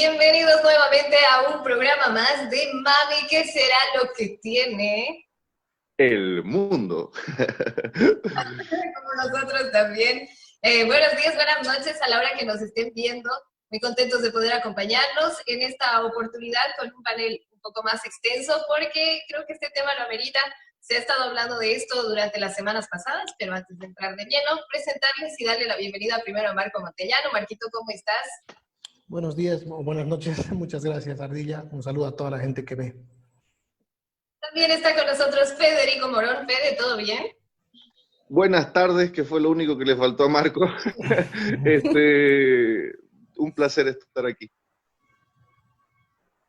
Bienvenidos nuevamente a un programa más de Mami, ¿qué será lo que tiene? El mundo. Como nosotros también. Buenos días, buenas noches a la hora que nos estén viendo. Muy contentos de poder acompañarlos en esta oportunidad con un panel un poco más extenso, porque creo que este tema lo amerita. Se ha estado hablando de esto durante las semanas pasadas, pero antes de entrar de lleno, presentarles y darle la bienvenida primero a Marco Montellano. Marquito, ¿cómo estás? Buenos días o buenas noches. Muchas gracias, Ardilla. Un saludo a toda la gente que ve. También está con nosotros Federico Morón. Fede, ¿todo bien? Buenas tardes, que fue lo único que le faltó a Marco. Un placer estar aquí.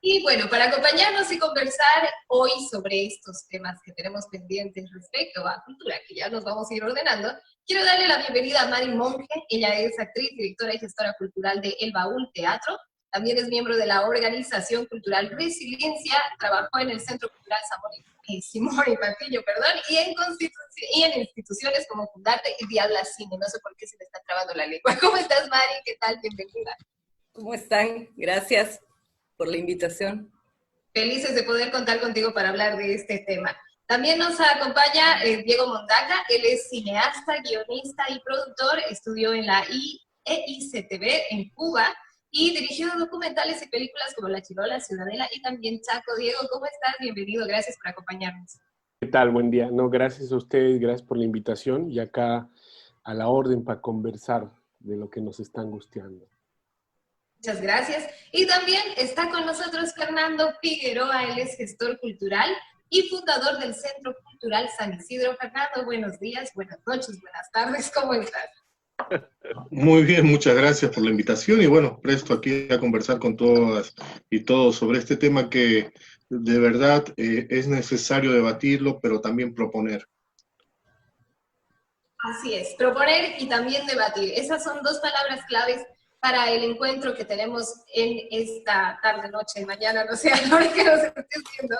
Y bueno, para acompañarnos y conversar hoy sobre estos temas que tenemos pendientes respecto a cultura, que ya nos vamos a ir ordenando, quiero darle la bienvenida a Mari Monge. Ella es actriz, directora y gestora cultural de El Baúl Teatro. También es miembro de la organización cultural Resiliencia. Trabajó en el Centro Cultural Simón y Patillo, y en instituciones como Fundarte y Diabla Cine. No sé por qué se me está trabando la lengua. ¿Cómo estás, Mari? ¿Qué tal? Bienvenida. ¿Cómo están? Gracias por la invitación. Felices de poder contar contigo para hablar de este tema. También nos acompaña Diego Mondaca. Él es cineasta, guionista y productor. Estudió en la EICTV en Cuba y dirigió documentales y películas como La Chirola, Ciudadela y también Chaco. Diego, ¿cómo estás? Bienvenido, gracias por acompañarnos. ¿Qué tal? Buen día. No, gracias a ustedes, gracias por la invitación y acá a la orden para conversar de lo que nos está angustiando. Muchas gracias. Y también está con nosotros Fernando Figueroa. Él es gestor cultural y fundador del Centro Cultural San Isidro. Fernando, buenos días, buenas noches, buenas tardes, ¿cómo estás? Muy bien, muchas gracias por la invitación y bueno, presto aquí a conversar con todas y todos sobre este tema que de verdad es necesario debatirlo, pero también proponer. Así es, proponer y también debatir. Esas son dos palabras claves para el encuentro que tenemos en esta tarde, noche, mañana, no sé, a la hora que nos estés viendo.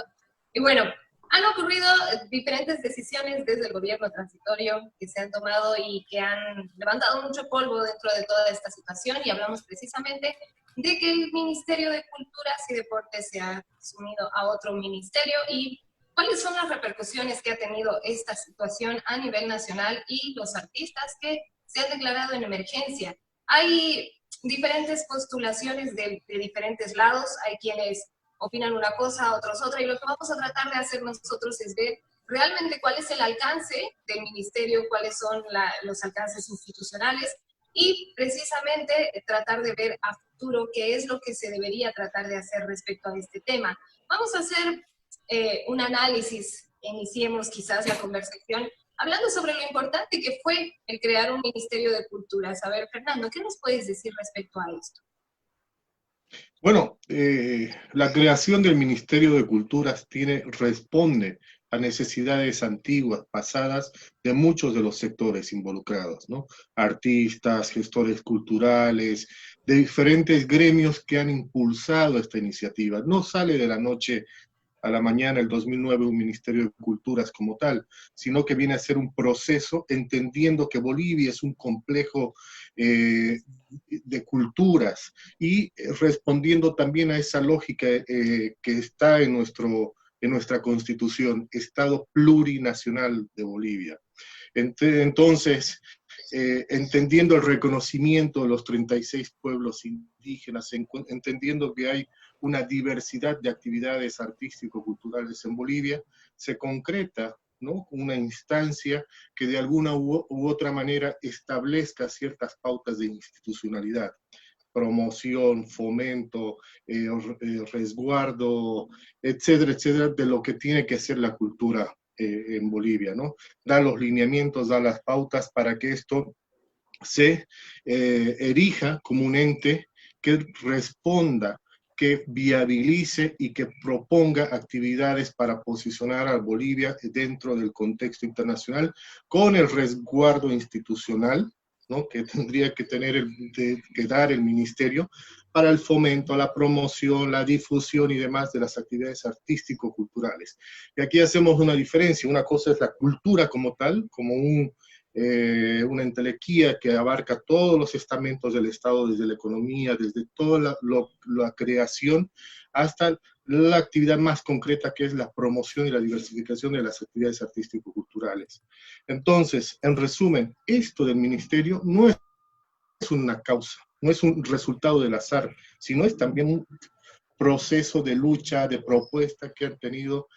Y bueno, han ocurrido diferentes decisiones desde el gobierno transitorio que se han tomado y que han levantado mucho polvo dentro de toda esta situación, y hablamos precisamente de que el Ministerio de Culturas y Deportes se ha asumido a otro ministerio y cuáles son las repercusiones que ha tenido esta situación a nivel nacional y los artistas que se han declarado en emergencia. Hay diferentes postulaciones de diferentes lados, hay quienes opinan una cosa, otros otra, y lo que vamos a tratar de hacer nosotros es ver realmente cuál es el alcance del ministerio, cuáles son los alcances institucionales, y precisamente tratar de ver a futuro qué es lo que se debería tratar de hacer respecto a este tema. Vamos a hacer un análisis, iniciemos quizás la conversación hablando sobre lo importante que fue el crear un Ministerio de Culturas. A ver, Fernando, ¿qué nos puedes decir respecto a esto? Bueno, la creación del Ministerio de Culturas responde a necesidades antiguas, pasadas, de muchos de los sectores involucrados, ¿no? Artistas, gestores culturales, de diferentes gremios que han impulsado esta iniciativa. No sale de la noche a la mañana el 2009 un Ministerio de Culturas como tal, sino que viene a ser un proceso entendiendo que Bolivia es un complejo de culturas y respondiendo también a esa lógica que está en nuestra Constitución, Estado plurinacional de Bolivia. Entonces, entendiendo el reconocimiento de los 36 pueblos indígenas, entendiendo que hay una diversidad de actividades artístico-culturales en Bolivia, se concreta, ¿no?, una instancia que de alguna u otra manera establezca ciertas pautas de institucionalidad, promoción, fomento, resguardo, etcétera, etcétera, de lo que tiene que ser la cultura en Bolivia, ¿no? Da los lineamientos, da las pautas para que esto se erija como un ente que responda, que viabilice y que proponga actividades para posicionar a Bolivia dentro del contexto internacional con el resguardo institucional, ¿no?, que tendría que dar el ministerio para el fomento, la promoción, la difusión y demás de las actividades artístico-culturales. Y aquí hacemos una diferencia. Una cosa es la cultura como tal, como un una entelequía que abarca todos los estamentos del Estado, desde la economía, desde toda la creación, hasta la actividad más concreta, que es la promoción y la diversificación de las actividades artístico-culturales. Entonces, en resumen, esto del ministerio no es una causa, no es un resultado del azar, sino es también un proceso de lucha, de propuesta que han tenido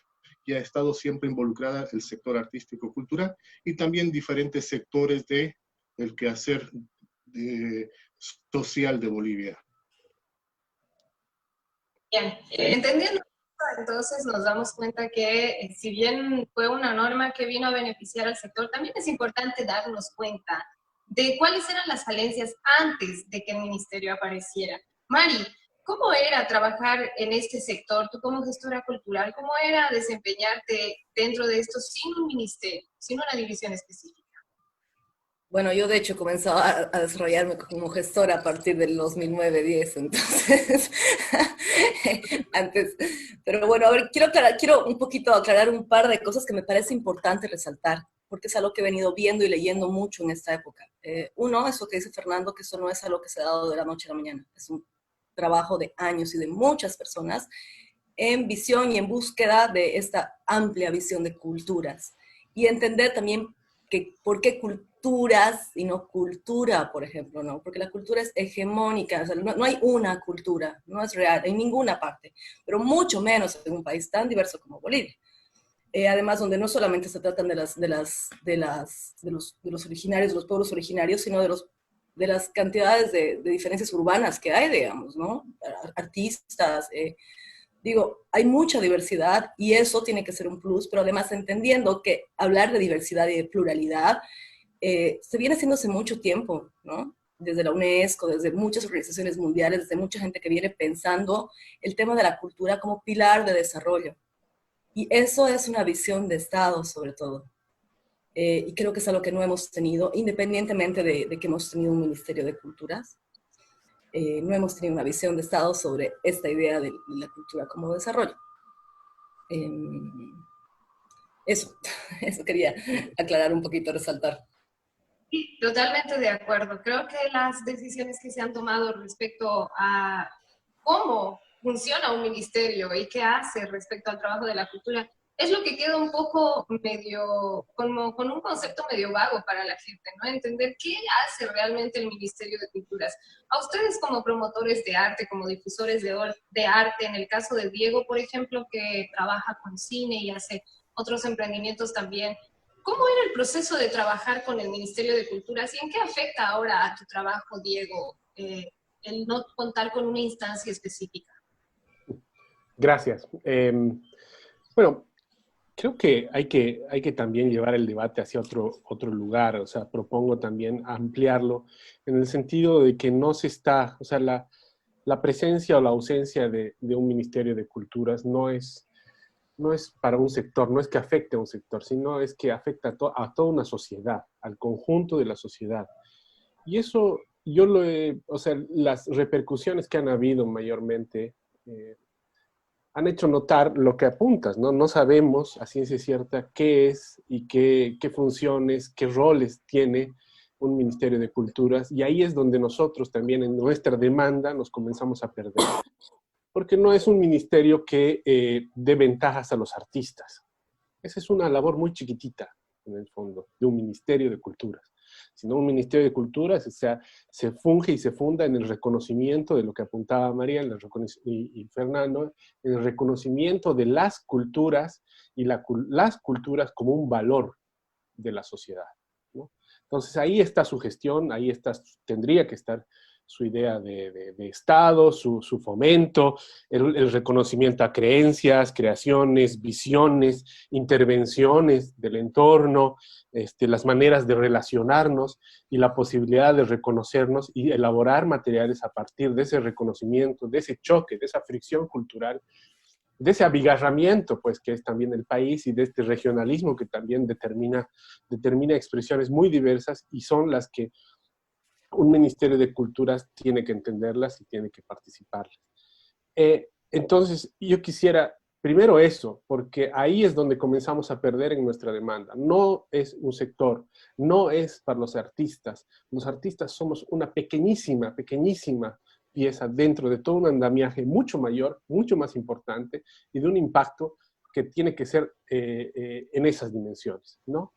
y ha estado siempre involucrada el sector artístico-cultural y también diferentes sectores del quehacer social de Bolivia. Bien, entendiendo esto, entonces nos damos cuenta que si bien fue una norma que vino a beneficiar al sector, también es importante darnos cuenta de cuáles eran las falencias antes de que el ministerio apareciera. Mari, ¿cómo era trabajar en este sector? Tú como gestora cultural, ¿cómo era desempeñarte dentro de esto sin un ministerio, sin una división específica? Bueno, yo de hecho comenzaba a desarrollarme como gestora a partir del 2009-10, entonces, antes, pero bueno, a ver, quiero un poquito aclarar un par de cosas que me parece importante resaltar, porque es algo que he venido viendo y leyendo mucho en esta época. Uno, eso que dice Fernando, que eso no es algo que se ha dado de la noche a la mañana, es un trabajo de años y de muchas personas en visión y en búsqueda de esta amplia visión de culturas, y entender también que por qué culturas y no cultura, por ejemplo, ¿no? Porque la cultura es hegemónica, o sea, no hay una cultura, no es real en ninguna parte, pero mucho menos en un país tan diverso como Bolivia. Además, donde no solamente se tratan de los originarios, de los pueblos originarios, sino de las cantidades de diferencias urbanas que hay, digamos, ¿no? Artistas, digo, hay mucha diversidad y eso tiene que ser un plus, pero además entendiendo que hablar de diversidad y de pluralidad se viene haciendo hace mucho tiempo, ¿no? Desde la UNESCO, desde muchas organizaciones mundiales, desde mucha gente que viene pensando el tema de la cultura como pilar de desarrollo. Y eso es una visión de Estado, sobre todo. Y creo que es algo que no hemos tenido, independientemente de que hemos tenido un Ministerio de Culturas. No hemos tenido una visión de Estado sobre esta idea de la cultura como desarrollo. Eso quería aclarar un poquito, resaltar. Sí, totalmente de acuerdo. Creo que las decisiones que se han tomado respecto a cómo funciona un ministerio y qué hace respecto al trabajo de la cultura es lo que queda un poco medio, como con un concepto medio vago para la gente, ¿no? Entender qué hace realmente el Ministerio de Culturas. A ustedes como promotores de arte, como difusores de arte, en el caso de Diego, por ejemplo, que trabaja con cine y hace otros emprendimientos también, ¿cómo era el proceso de trabajar con el Ministerio de Culturas y en qué afecta ahora a tu trabajo, Diego, el no contar con una instancia específica? Gracias. Bueno, creo que hay que también llevar el debate hacia otro lugar, o sea, propongo también ampliarlo en el sentido de que no se está, o sea, la presencia o la ausencia de un Ministerio de Culturas no es para un sector, no es que afecte a un sector, sino es que afecta a toda una sociedad, al conjunto de la sociedad. Y eso, o sea, las repercusiones que han habido mayormente han hecho notar lo que apuntas, ¿no? No sabemos a ciencia cierta qué es y qué funciones, qué roles tiene un Ministerio de Culturas, y ahí es donde nosotros también en nuestra demanda nos comenzamos a perder. Porque no es un ministerio que dé ventajas a los artistas. Esa es una labor muy chiquitita, en el fondo, de un Ministerio de Culturas. Sino un Ministerio de Culturas, o sea, se funge y se funda en el reconocimiento de lo que apuntaba María y Fernando, en el reconocimiento de las culturas y las culturas como un valor de la sociedad, ¿no? Entonces ahí está su gestión, tendría que estar su idea de Estado, su fomento, el reconocimiento a creencias, creaciones, visiones, intervenciones del entorno, las maneras de relacionarnos y la posibilidad de reconocernos y elaborar materiales a partir de ese reconocimiento, de ese choque, de esa fricción cultural, de ese abigarramiento, pues, que es también el país, y de este regionalismo que también determina expresiones muy diversas, y son las que un Ministerio de Culturas tiene que entenderlas y tiene que participar. Entonces, yo quisiera Primero eso, porque ahí es donde comenzamos a perder en nuestra demanda. No es un sector, no es para los artistas. Los artistas somos una pequeñísima, pequeñísima pieza dentro de todo un andamiaje mucho mayor, mucho más importante y de un impacto que tiene que ser en esas dimensiones, ¿no?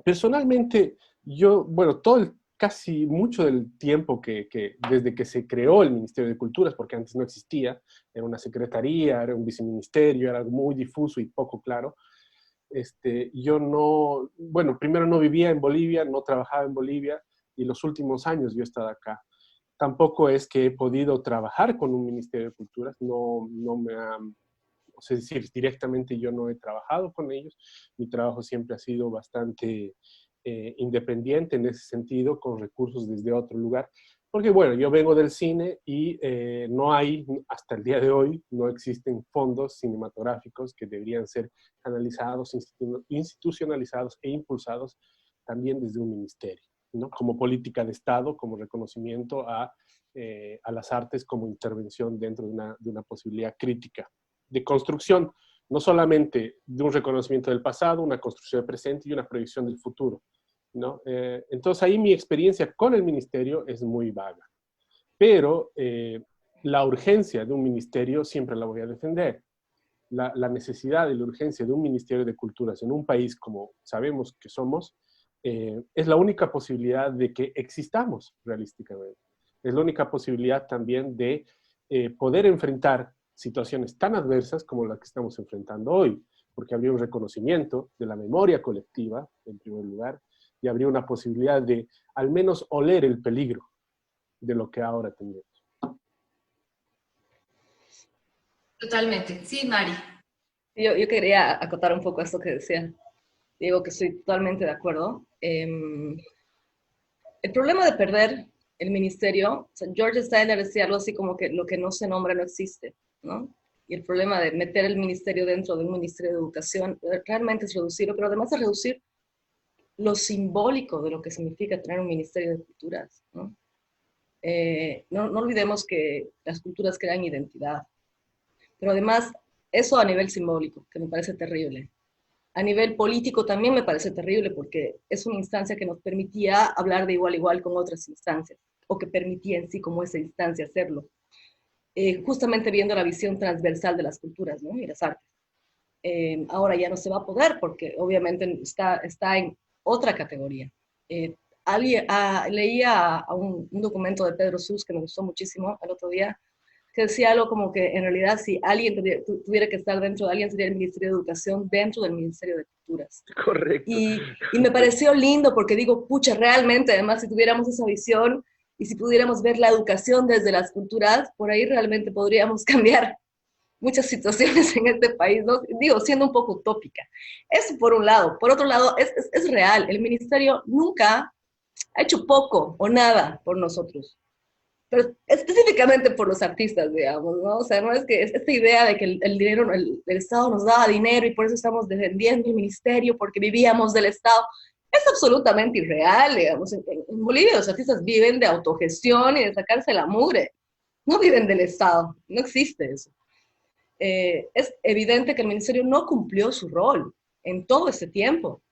Personalmente, yo, bueno, casi mucho del tiempo desde que se creó el Ministerio de Culturas, porque antes no existía, era una secretaría, era un viceministerio, era algo muy difuso y poco claro. Yo no, bueno, primero no vivía en Bolivia, no trabajaba en Bolivia, y los últimos años yo he estado acá. Tampoco es que he podido trabajar con un Ministerio de Culturas, no me ha, es decir, directamente yo no he trabajado con ellos, mi trabajo siempre ha sido bastante independiente en ese sentido, con recursos desde otro lugar, porque bueno, yo vengo del cine y no hay, hasta el día de hoy, no existen fondos cinematográficos que deberían ser canalizados, institucionalizados e impulsados también desde un ministerio, ¿no? Como política de Estado, como reconocimiento a las artes como intervención dentro de una posibilidad crítica de construcción, no solamente de un reconocimiento del pasado, una construcción del presente y una proyección del futuro, ¿no? Entonces ahí mi experiencia con el ministerio es muy vaga, pero la urgencia de un ministerio siempre la voy a defender. La necesidad y la urgencia de un Ministerio de Culturas en un país como sabemos que somos, es la única posibilidad de que existamos realísticamente. Es la única posibilidad también de poder enfrentar situaciones tan adversas como la que estamos enfrentando hoy, porque habría un reconocimiento de la memoria colectiva, en primer lugar, y habría una posibilidad de al menos oler el peligro de lo que ahora tenemos. Totalmente. Sí, Mari. Yo quería acotar un poco esto que decía Diego, que estoy totalmente de acuerdo. El problema de perder el ministerio, o sea, George Steiner decía algo así como que lo que no se nombra no existe, ¿no? Y el problema de meter el ministerio dentro de un ministerio de educación realmente es reducirlo, pero además de reducir lo simbólico de lo que significa tener un ministerio de culturas, ¿no? No olvidemos que las culturas crean identidad, pero además eso a nivel simbólico, que me parece terrible. A nivel político también me parece terrible porque es una instancia que nos permitía hablar de igual a igual con otras instancias, o que permitía en sí como esa instancia hacerlo. Justamente viendo la visión transversal de las culturas, ¿no? Y las artes. Ahora ya no se va a poder porque obviamente está en otra categoría. Leía a un documento de Pedro Sus que me gustó muchísimo el otro día, que decía algo como que en realidad si alguien tuviera que estar dentro de alguien sería el Ministerio de Educación dentro del Ministerio de Culturas. Correcto. Y me pareció lindo porque digo, pucha, realmente además si tuviéramos esa visión y si pudiéramos ver la educación desde las culturas, por ahí realmente podríamos cambiar muchas situaciones en este país, ¿no? Digo, siendo un poco utópica. Eso por un lado. Por otro lado, es real. El ministerio nunca ha hecho poco o nada por nosotros, pero específicamente por los artistas, digamos, ¿no? O sea, no es que esta idea de que el dinero, el Estado nos daba dinero y por eso estamos defendiendo el ministerio, porque vivíamos del Estado, es absolutamente irreal, digamos. En Bolivia los artistas viven de autogestión y de sacarse la mugre, no viven del Estado, no existe eso. Es evidente que el ministerio no cumplió su rol en todo este tiempo,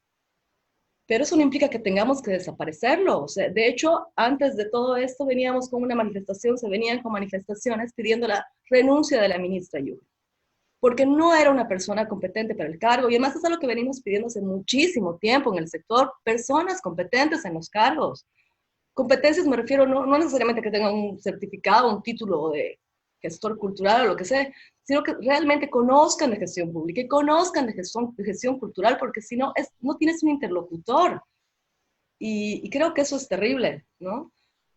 pero eso no implica que tengamos que desaparecerlo. O sea, de hecho, antes de todo esto veníamos con una manifestación, se venían con manifestaciones pidiendo la renuncia de la ministra Yury, porque no era una persona competente para el cargo, y además es algo que venimos pidiendo hace muchísimo tiempo en el sector, personas competentes en los cargos. Competencias me refiero no necesariamente que tengan un certificado, un título de gestor cultural o lo que sea, sino que realmente conozcan de gestión pública y conozcan de gestión cultural, porque si no, no tienes un interlocutor. Y creo que eso es terrible, ¿no?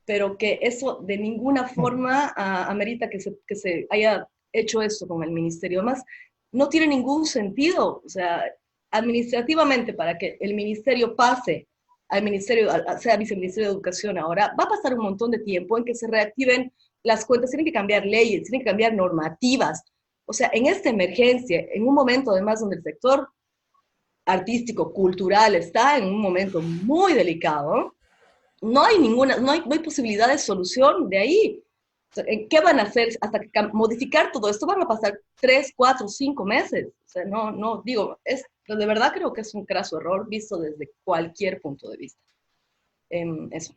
Pero que eso de ninguna forma amerita que se haya hecho esto con el ministerio. Además, no tiene ningún sentido. O sea, administrativamente, para que el ministerio pase al ministerio, sea viceministerio de Educación ahora, va a pasar un montón de tiempo en que se reactiven las cuentas, tienen que cambiar leyes, tienen que cambiar normativas. O sea, en esta emergencia, en un momento además donde el sector artístico, cultural, está en un momento muy delicado, no hay posibilidad de solución de ahí. ¿Qué van a hacer hasta que modificar todo esto? Van a pasar 3, 4, 5 meses. O sea, no, digo, de verdad creo que es un craso error visto desde cualquier punto de vista. Eso.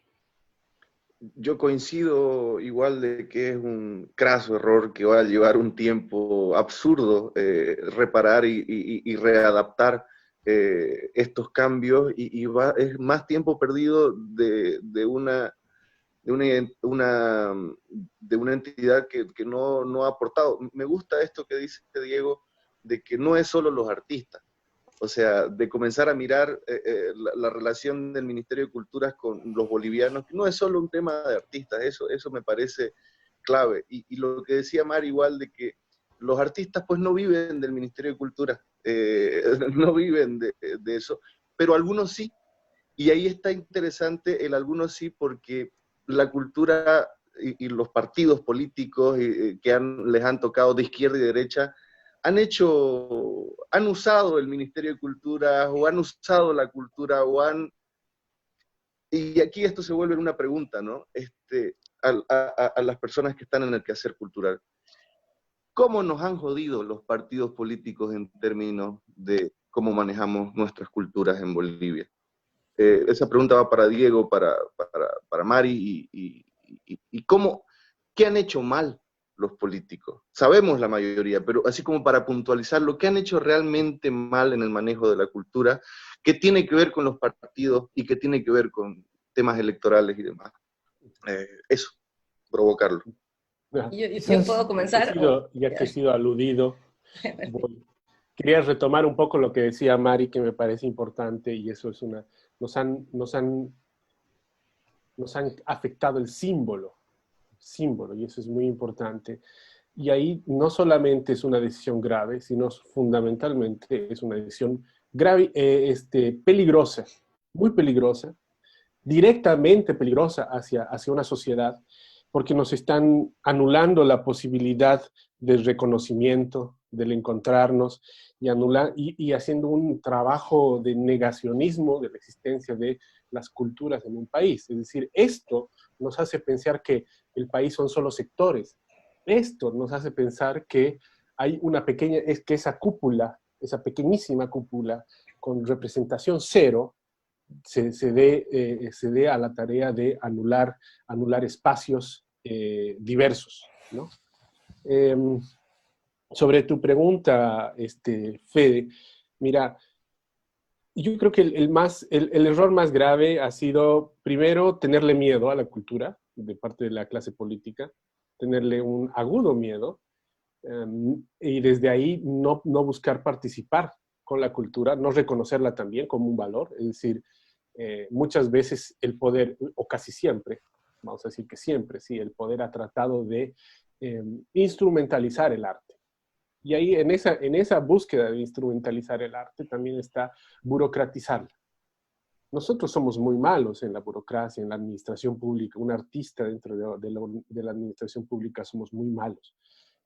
Yo coincido igual de que es un craso error que va a llevar un tiempo absurdo reparar y readaptar estos cambios y es más tiempo perdido de una entidad que no ha aportado. Me gusta esto que dice Diego, de que no es solo los artistas, o sea, de comenzar a mirar la relación del Ministerio de Culturas con los bolivianos, que no es solo un tema de artistas, eso me parece clave. Y lo que decía Mari igual, de que los artistas pues no viven del Ministerio de Cultura, no viven de eso, pero algunos sí, y ahí está interesante el algunos sí, porque la cultura y los partidos políticos que les han tocado de izquierda y derecha han usado el Ministerio de Cultura o han usado la cultura y aquí esto se vuelve una pregunta, ¿no? A las personas que están en el quehacer cultural. ¿Cómo nos han jodido los partidos políticos en términos de cómo manejamos nuestras culturas en Bolivia? Esa pregunta va para Diego, para Mari, y ¿qué han hecho mal los políticos? Sabemos la mayoría, pero así como para puntualizarlo, ¿qué han hecho realmente mal en el manejo de la cultura? ¿Qué tiene que ver con los partidos y qué tiene que ver con temas electorales y demás? Eso, provocarlo. ¿Yo puedo comenzar? Ya que he sido aludido, quería retomar un poco lo que decía Mari, que me parece importante, y eso es nos han afectado el símbolo, y eso es muy importante. Y ahí no solamente es una decisión grave, sino fundamentalmente es una decisión grave, peligrosa, muy peligrosa, directamente peligrosa hacia una sociedad, porque nos están anulando la posibilidad del reconocimiento, del encontrarnos, y haciendo un trabajo de negacionismo de la existencia de las culturas en un país. Es decir, esto nos hace pensar que el país son solo sectores. Esto nos hace pensar que hay una pequeña, que esa cúpula, esa pequeñísima cúpula con representación cero, se dé a la tarea de anular espacios diversos, ¿no? Sobre tu pregunta, Fede, mira, yo creo que el error más grave ha sido, primero, tenerle miedo a la cultura de parte de la clase política, tenerle un agudo miedo, y desde ahí no buscar participar con la cultura, no reconocerla también como un valor. Es decir, muchas veces el poder, o casi siempre, vamos a decir que siempre, sí, el poder ha tratado de instrumentalizar el arte. Y ahí en esa búsqueda de instrumentalizar el arte también está burocratizarla. Nosotros somos muy malos en la burocracia, en la administración pública. Un artista dentro de la administración pública somos muy malos.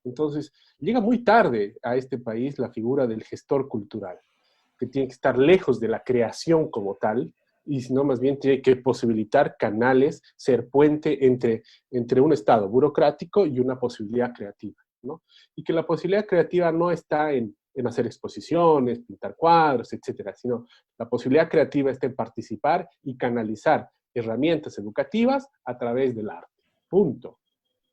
Entonces, llega muy tarde a este país la figura del gestor cultural, que tiene que estar lejos de la creación como tal, y sino más bien tiene que posibilitar canales, ser puente entre un estado burocrático y una posibilidad creativa, ¿no? Y que la posibilidad creativa no está en hacer exposiciones, pintar cuadros, etcétera, sino la posibilidad creativa está en participar y canalizar herramientas educativas a través del arte. Punto.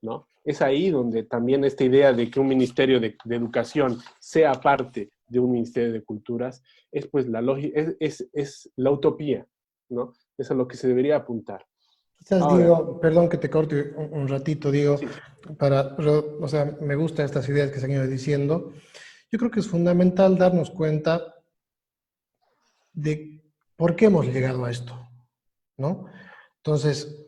¿No? Es ahí donde también esta idea de que un ministerio de educación sea parte de un ministerio de culturas es pues la lógica, es la utopía, ¿no? Es a lo que se debería apuntar. Quizás, ahora, Diego, perdón que te corte un ratito, Diego, sí. O sea, me gustan estas ideas que se han ido diciendo. Yo creo que es fundamental darnos cuenta de por qué hemos llegado a esto, ¿no? Entonces,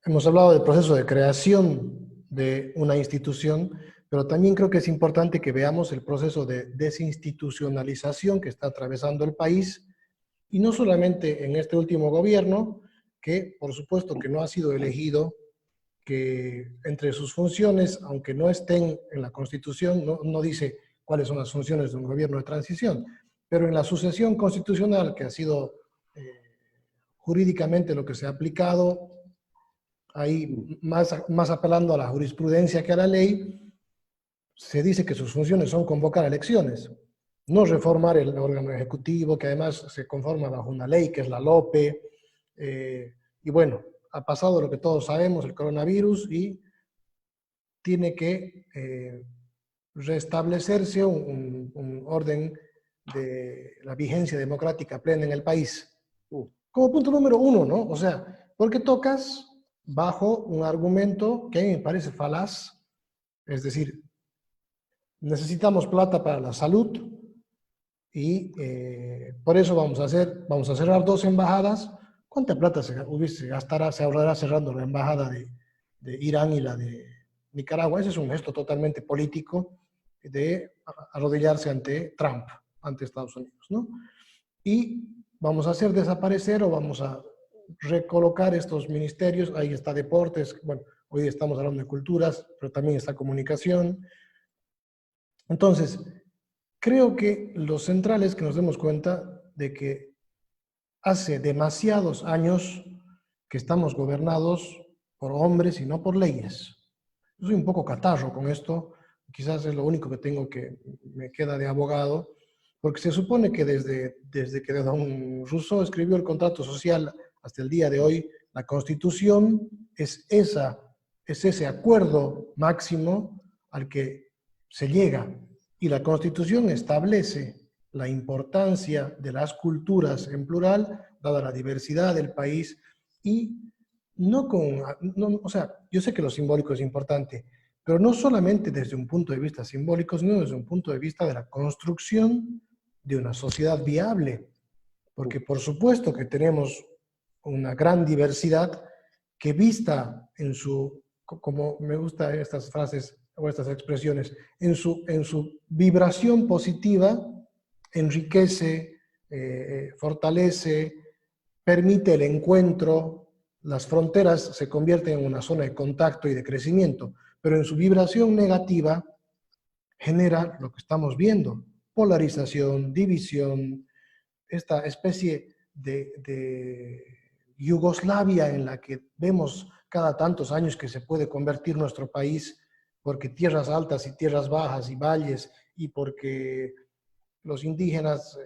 hemos hablado del proceso de creación de una institución, pero también creo que es importante que veamos el proceso de desinstitucionalización que está atravesando el país, y no solamente en este último gobierno, que por supuesto que no ha sido elegido, que entre sus funciones, aunque no estén en la Constitución, no dice cuáles son las funciones de un gobierno de transición, pero en la sucesión constitucional que ha sido jurídicamente lo que se ha aplicado, ahí más apelando a la jurisprudencia que a la ley, se dice que sus funciones son convocar elecciones, no reformar el órgano ejecutivo, que además se conforma bajo una ley que es la LOPE, y bueno, ha pasado lo que todos sabemos, el coronavirus, y tiene que restablecerse un orden de la vigencia democrática plena en el país. Como punto número uno, ¿no? O sea, porque tocas bajo un argumento que a mí me parece falaz, es decir, necesitamos plata para la salud y por eso vamos a cerrar 2 embajadas. ¿Cuánta plata se ahorrará cerrando la embajada de Irán y la de Nicaragua? Ese es un gesto totalmente político de arrodillarse ante Trump, ante Estados Unidos, ¿no? Y vamos a hacer desaparecer o vamos a recolocar estos ministerios. Ahí está deportes, bueno, hoy estamos hablando de culturas, pero también está comunicación. Entonces, creo que lo central es que nos demos cuenta de que hace demasiados años que estamos gobernados por hombres y no por leyes. Yo soy un poco catarro con esto, quizás es lo único que me queda de abogado, porque se supone que desde que don Rousseau escribió el contrato social hasta el día de hoy, la Constitución es ese acuerdo máximo al que se llega. Y la Constitución establece la importancia de las culturas en plural, dada la diversidad del país, y o sea, yo sé que lo simbólico es importante, pero no solamente desde un punto de vista simbólico, sino desde un punto de vista de la construcción de una sociedad viable. Porque por supuesto que tenemos una gran diversidad que vista como me gustan estas frases o estas expresiones, en su vibración positiva, enriquece, fortalece, permite el encuentro, las fronteras se convierten en una zona de contacto y de crecimiento, pero en su vibración negativa genera lo que estamos viendo, polarización, división, esta especie de Yugoslavia en la que vemos cada tantos años que se puede convertir nuestro país, porque tierras altas y tierras bajas y valles, y porque los indígenas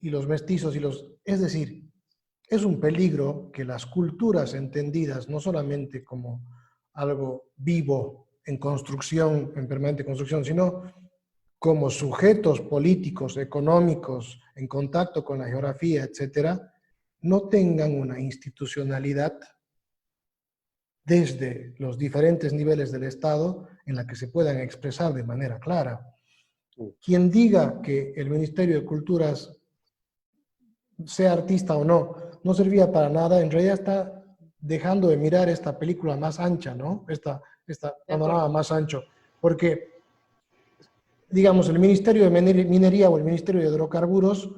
y los mestizos es decir, es un peligro que las culturas entendidas no solamente como algo vivo en construcción, en permanente construcción, sino como sujetos políticos, económicos, en contacto con la geografía, etcétera, no tengan una institucionalidad desde los diferentes niveles del Estado en la que se puedan expresar de manera clara. Quien diga que el Ministerio de Culturas, sea artista o no, no servía para nada, en realidad está dejando de mirar esta película más ancha, ¿no? Esta panorama más ancho, porque digamos, el Ministerio de Minería o el Ministerio de Hidrocarburos,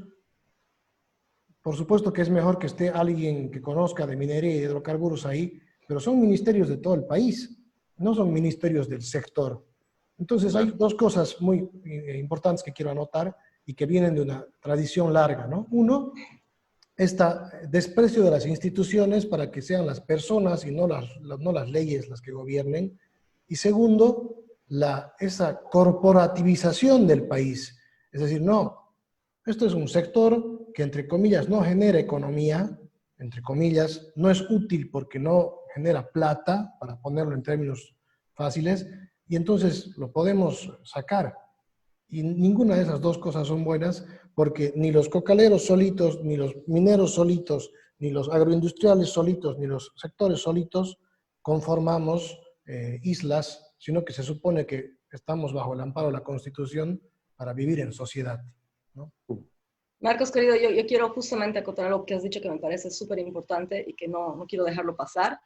por supuesto que es mejor que esté alguien que conozca de minería y hidrocarburos ahí, pero son ministerios de todo el país, no son ministerios del sector. Entonces hay 2 cosas muy importantes que quiero anotar y que vienen de una tradición larga, ¿no? Uno, este desprecio de las instituciones para que sean las personas y no las leyes las que gobiernen. Y segundo, esa corporativización del país. Es decir, no, esto es un sector que entre comillas no genera economía, entre comillas, no es útil porque no genera plata, para ponerlo en términos fáciles, y entonces lo podemos sacar. Y ninguna de esas 2 cosas son buenas, porque ni los cocaleros solitos, ni los mineros solitos, ni los agroindustriales solitos, ni los sectores solitos conformamos islas, sino que se supone que estamos bajo el amparo de la Constitución para vivir en sociedad, ¿no? Marcos, querido, yo quiero justamente acotar algo que has dicho que me parece súper importante y que no quiero dejarlo pasar.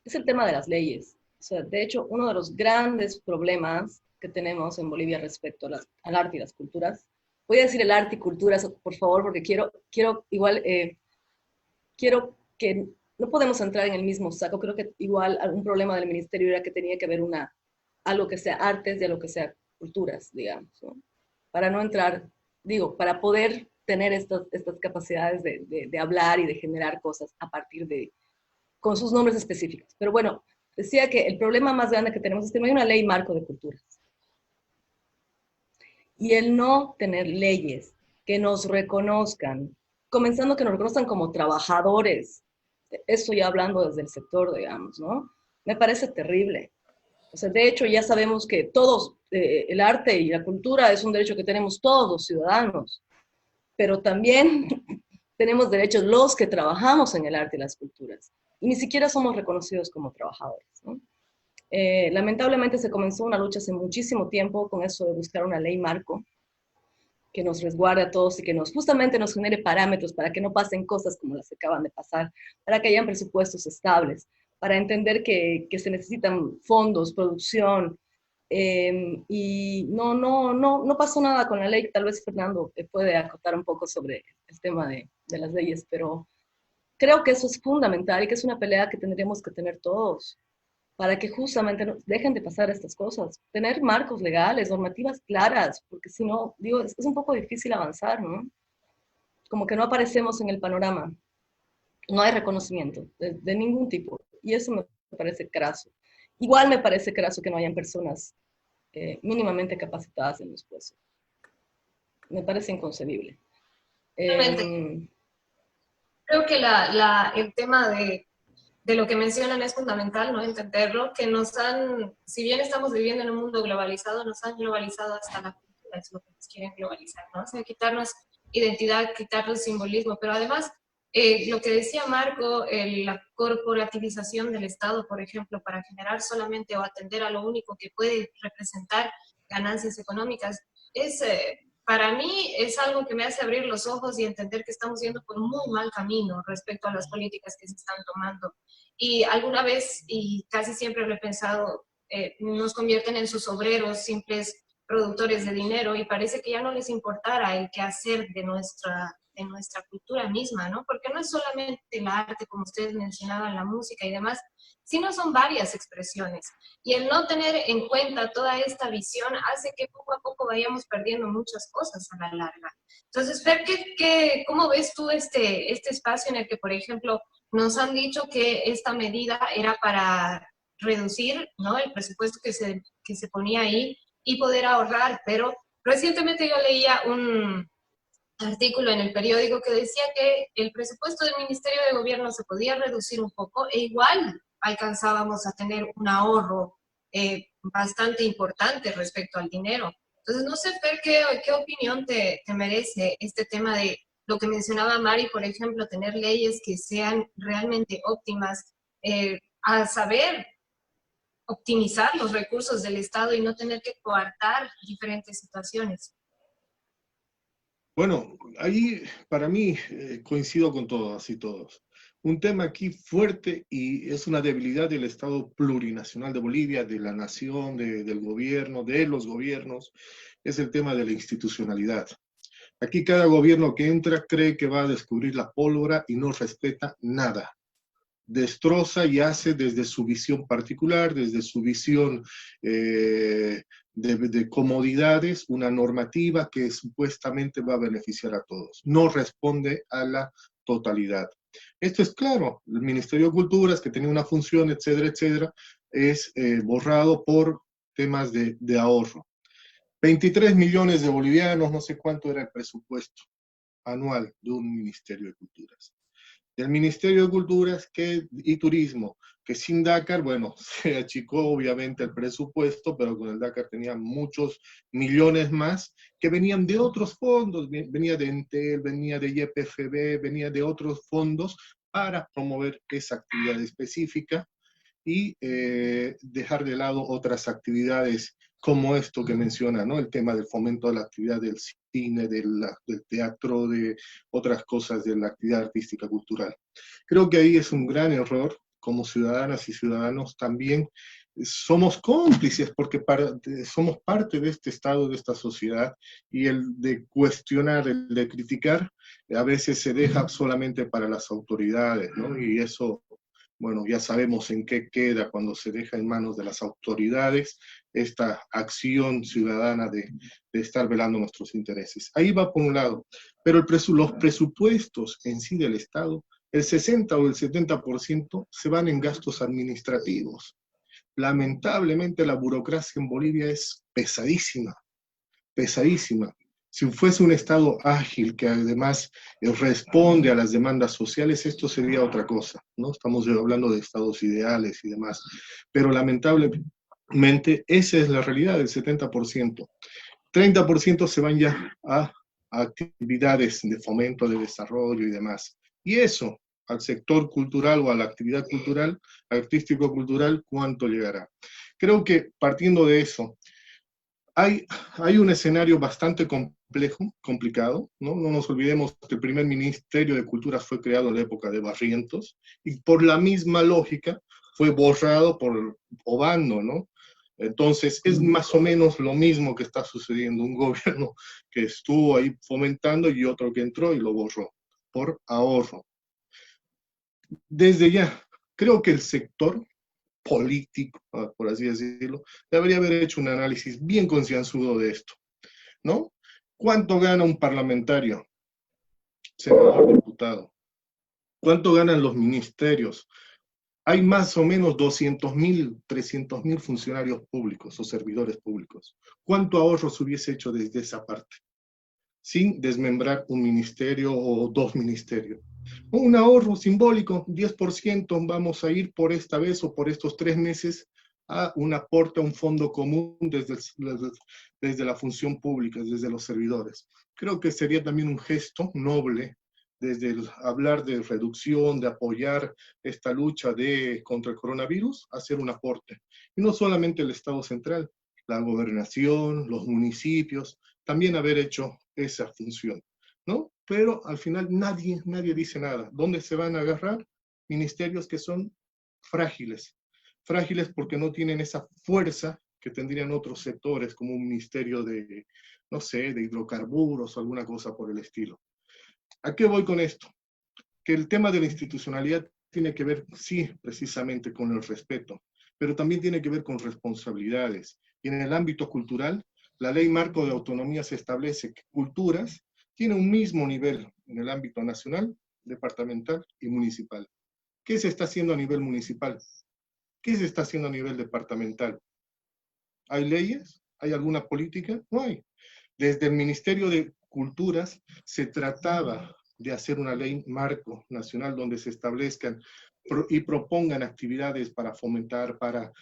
Es el tema de las leyes. O sea, de hecho, uno de los grandes problemas que tenemos en Bolivia respecto al arte y las culturas, voy a decir el arte y culturas, por favor, porque quiero que no podemos entrar en el mismo saco. Creo que igual algún problema del ministerio era que tenía que haber algo que sea artes y algo que sea culturas, digamos, ¿no? Para no entrar, para poder tener estas capacidades de hablar y de generar cosas a partir de con sus nombres específicos. Pero bueno, decía que el problema más grande que tenemos es que no hay una ley marco de culturas. Y el no tener leyes que nos reconozcan, comenzando que nos reconozcan como trabajadores, eso ya hablando desde el sector, digamos, ¿no? Me parece terrible. O sea, de hecho, ya sabemos que todos, el arte y la cultura es un derecho que tenemos todos los ciudadanos, pero también tenemos derechos los que trabajamos en el arte y las culturas, y ni siquiera somos reconocidos como trabajadores, ¿no? Lamentablemente se comenzó una lucha hace muchísimo tiempo con eso de buscar una ley marco que nos resguarde a todos y que justamente nos genere parámetros para que no pasen cosas como las que acaban de pasar, para que hayan presupuestos estables, para entender que se necesitan fondos, producción, y no pasó nada con la ley. Tal vez Fernando puede acotar un poco sobre el tema de las leyes, pero creo que eso es fundamental y que es una pelea que tendríamos que tener todos para que justamente dejen de pasar estas cosas. Tener marcos legales, normativas claras, porque si no, digo, es un poco difícil avanzar, ¿no? Como que no aparecemos en el panorama. No hay reconocimiento de ningún tipo. Y eso me parece craso. Igual me parece craso que no hayan personas mínimamente capacitadas en los puestos. Me parece inconcebible. Creo que el tema de lo que mencionan es fundamental, ¿no? Entenderlo, que si bien estamos viviendo en un mundo globalizado, nos han globalizado hasta la cultura, es lo que nos quieren globalizar, ¿no? O sea, quitarnos identidad, quitarnos simbolismo, pero además, lo que decía Marco, la corporativización del Estado, por ejemplo, para generar solamente o atender a lo único que puede representar ganancias económicas, para mí es algo que me hace abrir los ojos y entender que estamos yendo por un muy mal camino respecto a las políticas que se están tomando. Y alguna vez, y casi siempre lo he pensado, nos convierten en sus obreros, simples productores de dinero, y parece que ya no les importara el quehacer de nuestra cultura misma, ¿no? Porque no es solamente el arte, como ustedes mencionaban, la música y demás, sino son varias expresiones. Y el no tener en cuenta toda esta visión hace que poco a poco vayamos perdiendo muchas cosas a la larga. Entonces, Fer, ¿cómo ves tú este espacio en el que, por ejemplo, nos han dicho que esta medida era para reducir, ¿no?, el presupuesto que se ponía ahí y poder ahorrar? Pero recientemente yo leía un artículo en el periódico que decía que el presupuesto del Ministerio de Gobierno se podía reducir un poco e igual alcanzábamos a tener un ahorro bastante importante respecto al dinero. Entonces, no sé, Fer, ¿qué opinión te merece este tema de lo que mencionaba Mari, por ejemplo, tener leyes que sean realmente óptimas, a saber optimizar los recursos del Estado y no tener que coartar diferentes situaciones? Bueno, ahí para mí coincido con todas y todos. Un tema aquí fuerte y es una debilidad del Estado plurinacional de Bolivia, de la nación, del gobierno, de los gobiernos, es el tema de la institucionalidad. Aquí cada gobierno que entra cree que va a descubrir la pólvora y no respeta nada. Destroza y hace desde su visión particular, desde su visión de comodidades, una normativa que supuestamente va a beneficiar a todos. No responde a la totalidad. Esto es claro, el Ministerio de Culturas, que tenía una función, etcétera, es borrado por temas de ahorro. 23 millones de bolivianos, no sé cuánto era el presupuesto anual de un Ministerio de Culturas. Del Ministerio de Culturas y Turismo, que sin Dakar, bueno, se achicó obviamente el presupuesto, pero con el Dakar tenía muchos millones más que venían de otros fondos, venía de Entel, venía de YPFB, venía de otros fondos para promover esa actividad específica y dejar de lado otras actividades como esto que menciona, ¿no? El tema del fomento de la actividad del cine, del teatro, de otras cosas de la actividad artística cultural. Creo que ahí es un gran error. Como ciudadanas y ciudadanos también somos cómplices porque somos parte de este estado, de esta sociedad, y el de cuestionar, el de criticar, a veces se deja solamente para las autoridades, ¿no? Y eso, bueno, ya sabemos en qué queda cuando se deja en manos de las autoridades esta acción ciudadana de estar velando nuestros intereses. Ahí va por un lado, pero los presupuestos en sí del Estado el 60 o el 70% se van en gastos administrativos. Lamentablemente la burocracia en Bolivia es pesadísima, pesadísima. Si fuese un Estado ágil que además responde a las demandas sociales, esto sería otra cosa, ¿no? Estamos hablando de estados ideales y demás, pero lamentablemente esa es la realidad del 70%. 30% se van ya a actividades de fomento, de desarrollo y demás. Y eso, al sector cultural o a la actividad cultural, artístico-cultural, ¿cuánto llegará? Creo que partiendo de eso, hay un escenario bastante complejo, complicado, ¿no? No nos olvidemos que el primer Ministerio de Cultura fue creado en la época de Barrientos, y por la misma lógica fue borrado por Obando, ¿no? Entonces, es más o menos lo mismo que está sucediendo, un gobierno que estuvo ahí fomentando y otro que entró y lo borró, por ahorro. Desde ya, creo que el sector político, por así decirlo, debería haber hecho un análisis bien concienzudo de esto, ¿no? ¿Cuánto gana un parlamentario, senador, diputado? ¿Cuánto ganan los ministerios? Hay más o menos 200.000, 300.000 funcionarios públicos o servidores públicos. ¿Cuánto ahorro se hubiese hecho desde esa parte? Sin desmembrar un ministerio o dos ministerios. Un ahorro simbólico, 10%, vamos a ir por esta vez o por estos 3 meses a un aporte a un fondo común desde la función pública, desde los servidores. Creo que sería también un gesto noble desde hablar de reducción, de apoyar esta lucha contra el coronavirus, hacer un aporte. Y no solamente el Estado central, la gobernación, los municipios, también haber hecho esa función, ¿no? Pero al final nadie dice nada. ¿Dónde se van a agarrar? Ministerios que son frágiles porque no tienen esa fuerza que tendrían otros sectores, como un ministerio de, no sé, de hidrocarburos o alguna cosa por el estilo. ¿A qué voy con esto? Que el tema de la institucionalidad tiene que ver, sí, precisamente con el respeto, pero también tiene que ver con responsabilidades. Y en el ámbito cultural, la Ley Marco de Autonomía se establece que culturas tienen un mismo nivel en el ámbito nacional, departamental y municipal. ¿Qué se está haciendo a nivel municipal? ¿Qué se está haciendo a nivel departamental? ¿Hay leyes? ¿Hay alguna política? No hay. Desde el Ministerio de Culturas se trataba de hacer una ley marco nacional donde se establezcan y propongan actividades para fomentar, para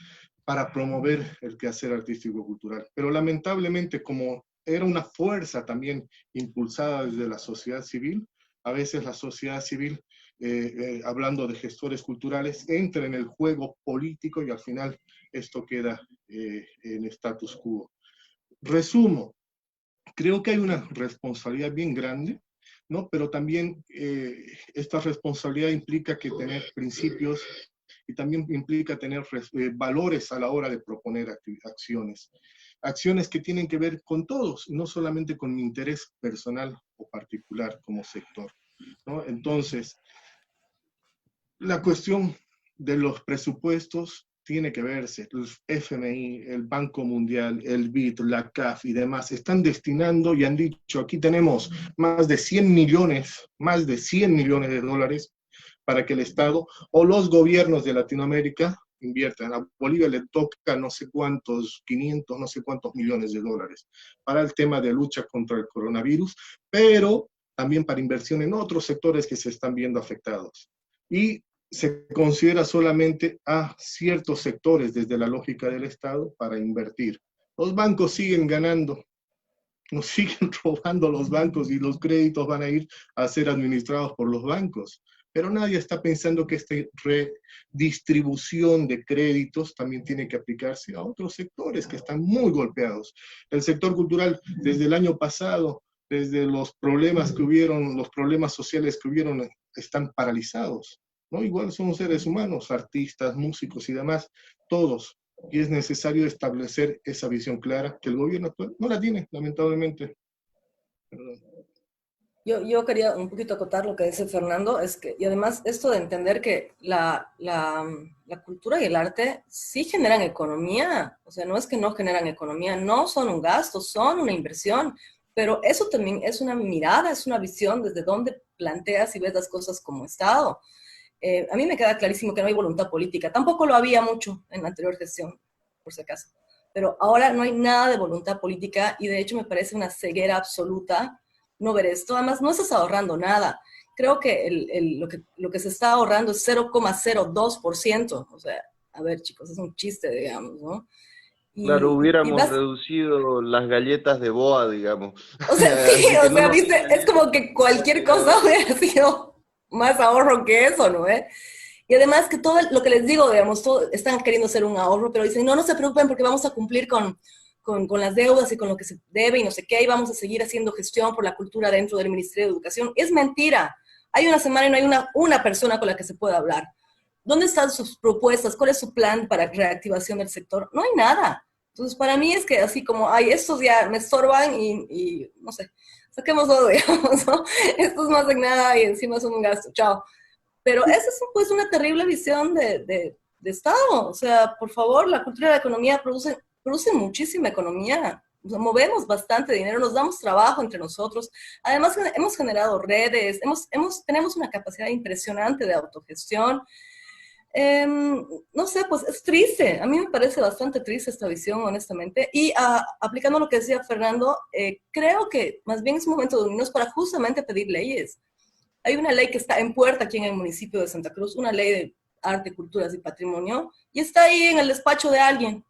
promover el quehacer artístico-cultural. Pero lamentablemente, como era una fuerza también impulsada desde la sociedad civil, a veces la sociedad civil, hablando de gestores culturales, entra en el juego político y al final esto queda en status quo. Resumo, creo que hay una responsabilidad bien grande, ¿no? Pero también esta responsabilidad implica que tener principios y también implica tener valores a la hora de proponer acciones. Acciones que tienen que ver con todos, no solamente con mi interés personal o particular como sector, ¿no? Entonces, la cuestión de los presupuestos tiene que verse. El FMI, el Banco Mundial, el BID, la CAF y demás están destinando y han dicho, aquí tenemos más de 100 millones de dólares para que el Estado o los gobiernos de Latinoamérica inviertan. A Bolivia le toca no sé cuántos, 500, no sé cuántos millones de dólares para el tema de lucha contra el coronavirus, pero también para inversión en otros sectores que se están viendo afectados. Y se considera solamente a ciertos sectores desde la lógica del Estado para invertir. Los bancos siguen ganando, nos siguen robando los bancos y los créditos van a ir a ser administrados por los bancos. Pero nadie está pensando que esta redistribución de créditos también tiene que aplicarse a otros sectores que están muy golpeados. El sector cultural, desde el año pasado, desde los problemas que hubieron, los problemas sociales que hubieron, están paralizados, ¿no? Igual somos seres humanos, artistas, músicos y demás, todos. Y es necesario establecer esa visión clara que el gobierno actual no la tiene, lamentablemente. Perdón. Yo quería un poquito acotar lo que dice Fernando, y además esto de entender que la cultura y el arte sí generan economía, o sea, no es que no generan economía, no son un gasto, son una inversión, pero eso también es una mirada, es una visión desde donde planteas y ves las cosas como Estado. A mí me queda clarísimo que no hay voluntad política. Tampoco lo había mucho en la anterior gestión, por si acaso. Pero ahora no hay nada de voluntad política y de hecho me parece una ceguera absoluta no ver esto. Además, no estás ahorrando nada. Creo que lo que se está ahorrando es 0,02%. O sea, a ver, chicos, es un chiste, digamos, ¿no? Claro, Y hubiéramos vas, reducido las galletas de boa, digamos. o sea, sí, Así que o no sea, nos viste, es como que cualquier cosa hubiera sido más ahorro que eso, ¿no? Y además que todo lo que les digo, digamos, todo, están queriendo hacer un ahorro, pero dicen, no, no se preocupen porque vamos a cumplir con las deudas y con lo que se debe y no sé qué, y vamos a seguir haciendo gestión por la cultura dentro del Ministerio de Educación. Es mentira. Hay una semana y no hay una persona con la que se pueda hablar. ¿Dónde están sus propuestas? ¿Cuál es su plan para reactivación del sector? No hay nada. Entonces, para mí es que así como, ay, estos ya me estorban y no sé, saquémoslo, digamos, ¿no? Estos no hacen nada y encima son un gasto, chao. Pero esa es pues una terrible visión de Estado. O sea, por favor, la cultura y la economía producen muchísima economía. O sea, movemos bastante dinero, nos damos trabajo entre nosotros. Además, hemos generado redes, tenemos una capacidad impresionante de autogestión. No sé, pues es triste. A mí me parece bastante triste esta visión, honestamente. Y aplicando lo que decía Fernando, creo que más bien es un momento de unirnos para justamente pedir leyes. Hay una ley que está en puerta aquí en el municipio de Santa Cruz, una ley de arte, culturas y patrimonio, y está ahí en el despacho de alguien.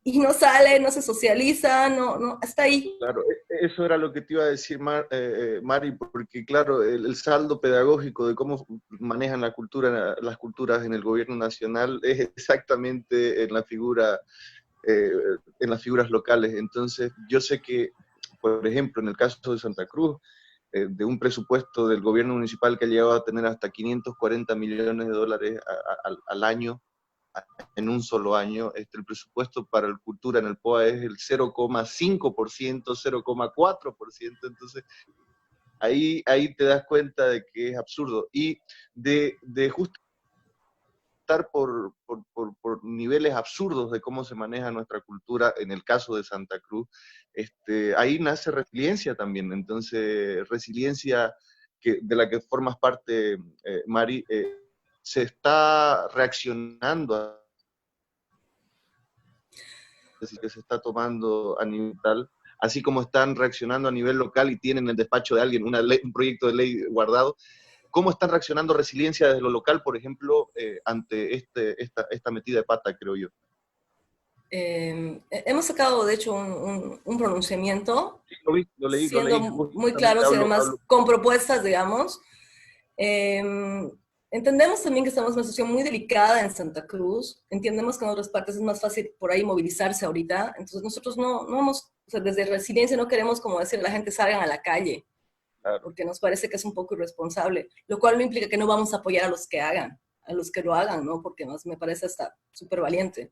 Y no sale, no se socializa, no, está ahí. Claro, eso era lo que te iba a decir, Mari, porque claro, el saldo pedagógico de cómo manejan la cultura, las culturas en el gobierno nacional es exactamente en la figura, en las figuras locales. Entonces, yo sé que, por ejemplo, en el caso de Santa Cruz, de un presupuesto del gobierno municipal que ha llegado a tener hasta 540 millones de dólares al año, en un solo año, el presupuesto para la cultura en el POA es el 0,5%, 0,4%, entonces ahí te das cuenta de que es absurdo. Y de justo estar por niveles absurdos de cómo se maneja nuestra cultura, en el caso de Santa Cruz, ahí nace resiliencia también, entonces resiliencia de la que formas parte, Mari, se está reaccionando, así que se está tomando a nivel tal, así como están reaccionando a nivel local y tienen en el despacho de alguien un proyecto de ley guardado. ¿Cómo están reaccionando Resiliencia desde lo local, por ejemplo, ante esta metida de pata, creo yo? Hemos sacado, de hecho, un pronunciamiento, Sí, lo leí, siendo muy claros y además con propuestas, digamos. Entendemos también que estamos en una situación muy delicada en Santa Cruz. Entendemos que en otras partes es más fácil por ahí movilizarse ahorita. Entonces nosotros no hemos, o sea, desde Resiliencia no queremos como decir a la gente salgan a la calle, claro, porque nos parece que es un poco irresponsable, lo cual no implica que no vamos a apoyar a los que lo hagan, ¿no? Porque más me parece hasta súper valiente.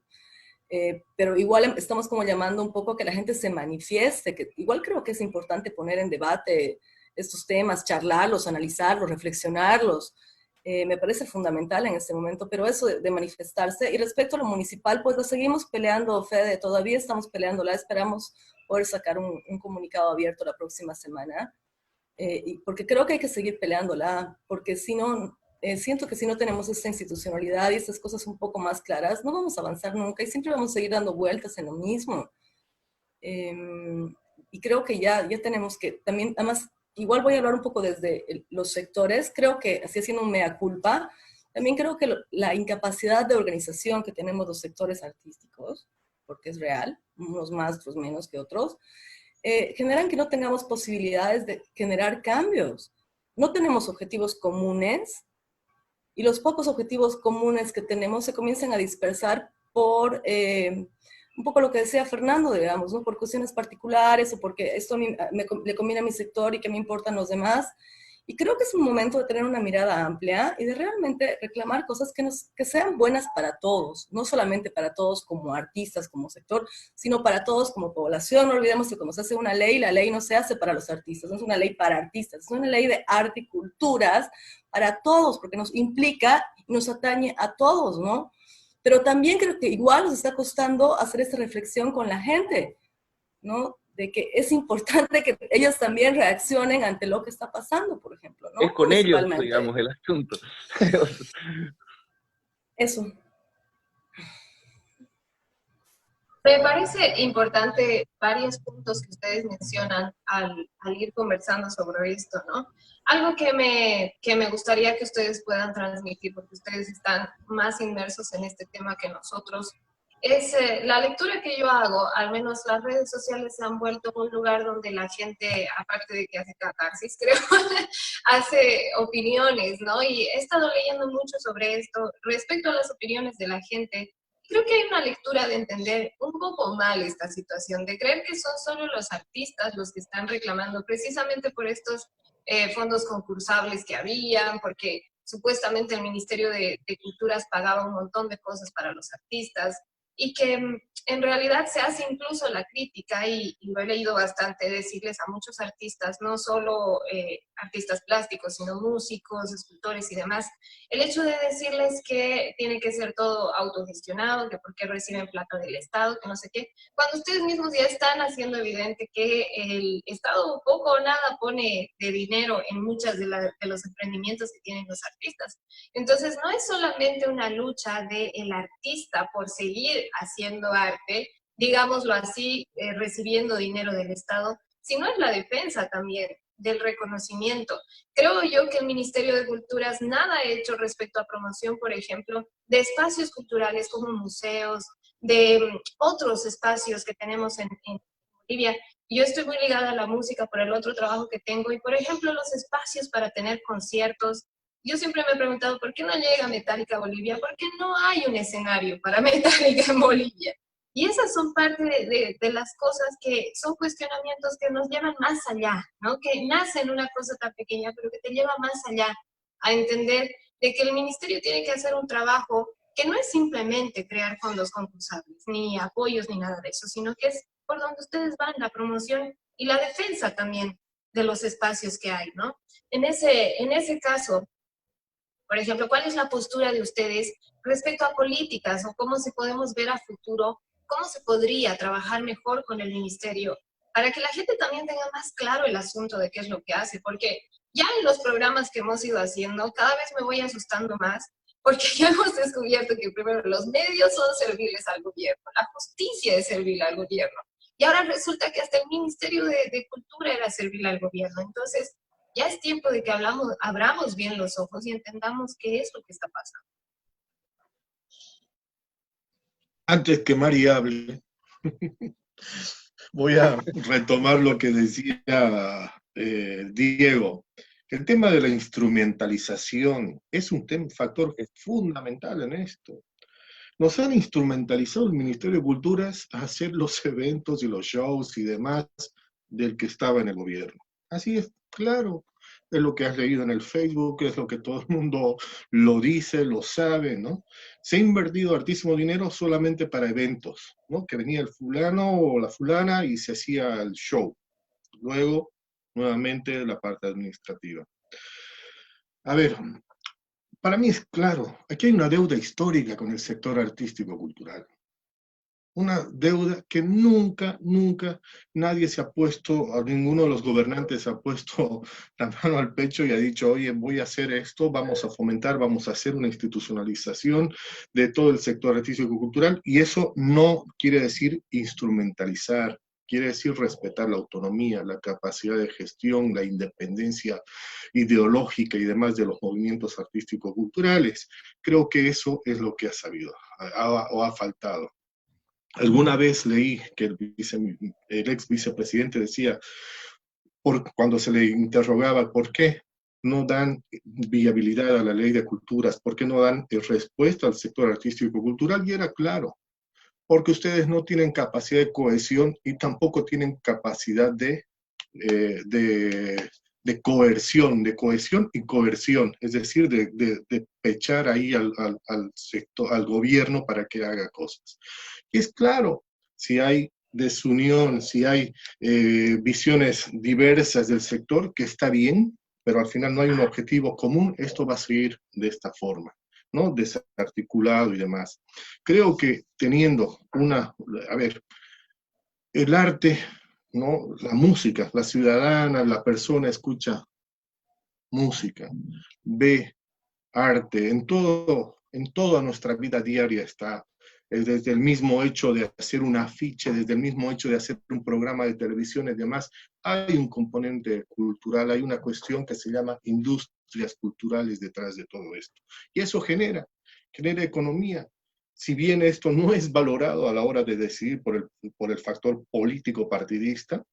Pero igual estamos como llamando un poco a que la gente se manifieste, que igual creo que es importante poner en debate estos temas, charlarlos, analizarlos, reflexionarlos. Me parece fundamental en este momento, pero eso de manifestarse. Y respecto a lo municipal, pues lo seguimos peleando, Fede, todavía estamos peleándola, esperamos poder sacar un comunicado abierto la próxima semana, porque creo que hay que seguir peleándola, porque si no, siento que si no tenemos esta institucionalidad y estas cosas un poco más claras, no vamos a avanzar nunca y siempre vamos a seguir dando vueltas en lo mismo. Y creo que ya tenemos que también, además, igual voy a hablar un poco desde los sectores, creo que, así haciendo un mea culpa, también creo que la incapacidad de organización que tenemos los sectores artísticos, porque es real, unos más, otros menos que otros, generan que no tengamos posibilidades de generar cambios. No tenemos objetivos comunes y los pocos objetivos comunes que tenemos se comienzan a dispersar por un poco lo que decía Fernando, digamos, ¿no? Por cuestiones particulares o porque esto le conviene a mi sector y que me importan los demás. Y creo que es un momento de tener una mirada amplia y de realmente reclamar cosas que sean buenas para todos, no solamente para todos como artistas, como sector, sino para todos como población. No olvidemos que cuando se hace una ley, la ley no se hace para los artistas, no es una ley para artistas, es una ley de arte y culturas para todos, porque nos implica y nos atañe a todos, ¿no? Pero también creo que igual nos está costando hacer esta reflexión con la gente, ¿no? de que es importante que ellos también reaccionen ante lo que está pasando, por ejemplo, ¿no? Es con ellos, digamos, el asunto. Eso. Me parece importante varios puntos que ustedes mencionan al ir conversando sobre esto, ¿no? Algo que me gustaría que ustedes puedan transmitir, porque ustedes están más inmersos en este tema que nosotros, es la lectura que yo hago. Al menos las redes sociales se han vuelto un lugar donde la gente, aparte de que hace catarsis, creo, hace opiniones, ¿no? Y he estado leyendo mucho sobre esto respecto a las opiniones de la gente. Creo que hay una lectura de entender un poco mal esta situación, de creer que son solo los artistas los que están reclamando precisamente por estos fondos concursables que habían, porque supuestamente el Ministerio de Culturas pagaba un montón de cosas para los artistas, y que en realidad se hace incluso la crítica, y lo he leído bastante, decirles a muchos artistas, no solo artistas plásticos, sino músicos, escultores y demás, el hecho de decirles que tiene que ser todo autogestionado, que por qué reciben plata del Estado, que no sé qué, cuando ustedes mismos ya están haciendo evidente que el Estado poco o nada pone de dinero en muchas de los emprendimientos que tienen los artistas. Entonces, no es solamente una lucha del artista por seguir haciendo arte, digámoslo así, recibiendo dinero del Estado, sino es la defensa también del reconocimiento. Creo yo que el Ministerio de Culturas nada ha hecho respecto a promoción, por ejemplo, de espacios culturales como museos, de otros espacios que tenemos en Bolivia. Yo estoy muy ligada a la música por el otro trabajo que tengo, y por ejemplo los espacios para tener conciertos. Yo siempre me he preguntado, ¿por qué no llega Metallica a Bolivia? ¿Por qué no hay un escenario para Metallica en Bolivia? Y esas son parte de las cosas que son cuestionamientos que nos llevan más allá, ¿no? Que nace en una cosa tan pequeña, pero que te lleva más allá a entender de que el ministerio tiene que hacer un trabajo que no es simplemente crear fondos concursables, ni apoyos, ni nada de eso, sino que es por donde ustedes van, la promoción y la defensa también de los espacios que hay, ¿no? En ese caso, por ejemplo, ¿cuál es la postura de ustedes respecto a políticas o cómo se podemos ver a futuro, cómo se podría trabajar mejor con el ministerio para que la gente también tenga más claro el asunto de qué es lo que hace? Porque ya en los programas que hemos ido haciendo, cada vez me voy asustando más, porque ya hemos descubierto que primero los medios son serviles al gobierno, la justicia es servil al gobierno, y ahora resulta que hasta el Ministerio de Cultura era servil al gobierno. Entonces, ya es tiempo de que abramos bien los ojos y entendamos qué es lo que está pasando. Antes que Mari hable, voy a retomar lo que decía Diego. El tema de la instrumentalización es un factor fundamental en esto. Nos han instrumentalizado el Ministerio de Culturas a hacer los eventos y los shows y demás del que estaba en el gobierno. Así es, claro, es lo que has leído en el Facebook, es lo que todo el mundo lo dice, lo sabe, ¿no? Se ha invertido hartísimo dinero solamente para eventos, ¿no? Que venía el fulano o la fulana y se hacía el show. Luego, nuevamente, la parte administrativa. A ver, para mí es claro, aquí hay una deuda histórica con el sector artístico-cultural. Una deuda que nunca nadie se ha puesto, a ninguno de los gobernantes se ha puesto la mano al pecho y ha dicho, oye, voy a hacer esto, vamos a fomentar, vamos a hacer una institucionalización de todo el sector artístico-cultural, y eso no quiere decir instrumentalizar, quiere decir respetar la autonomía, la capacidad de gestión, la independencia ideológica y demás de los movimientos artístico-culturales. Creo que eso es lo que ha sabido o ha faltado. Alguna vez leí que el ex vicepresidente decía, cuando se le interrogaba por qué no dan viabilidad a la ley de culturas, por qué no dan respuesta al sector artístico-cultural, y era claro, porque ustedes no tienen capacidad de cohesión y tampoco tienen capacidad de coerción y coerción, es decir, de pechar ahí al sector, al gobierno para que haga cosas. Y es claro, si hay desunión, si hay visiones diversas del sector, que está bien, pero al final no hay un objetivo común, esto va a seguir de esta forma, ¿no? Desarticulado y demás. Creo que teniendo el arte ¿no? La música, la ciudadana, la persona escucha música, ve arte, en toda nuestra vida diaria está. Desde el mismo hecho de hacer un afiche, desde el mismo hecho de hacer un programa de televisión y demás, hay un componente cultural, hay una cuestión que se llama industrias culturales detrás de todo esto. Y eso genera economía. Si bien esto no es valorado a la hora de decidir por el factor político partidista,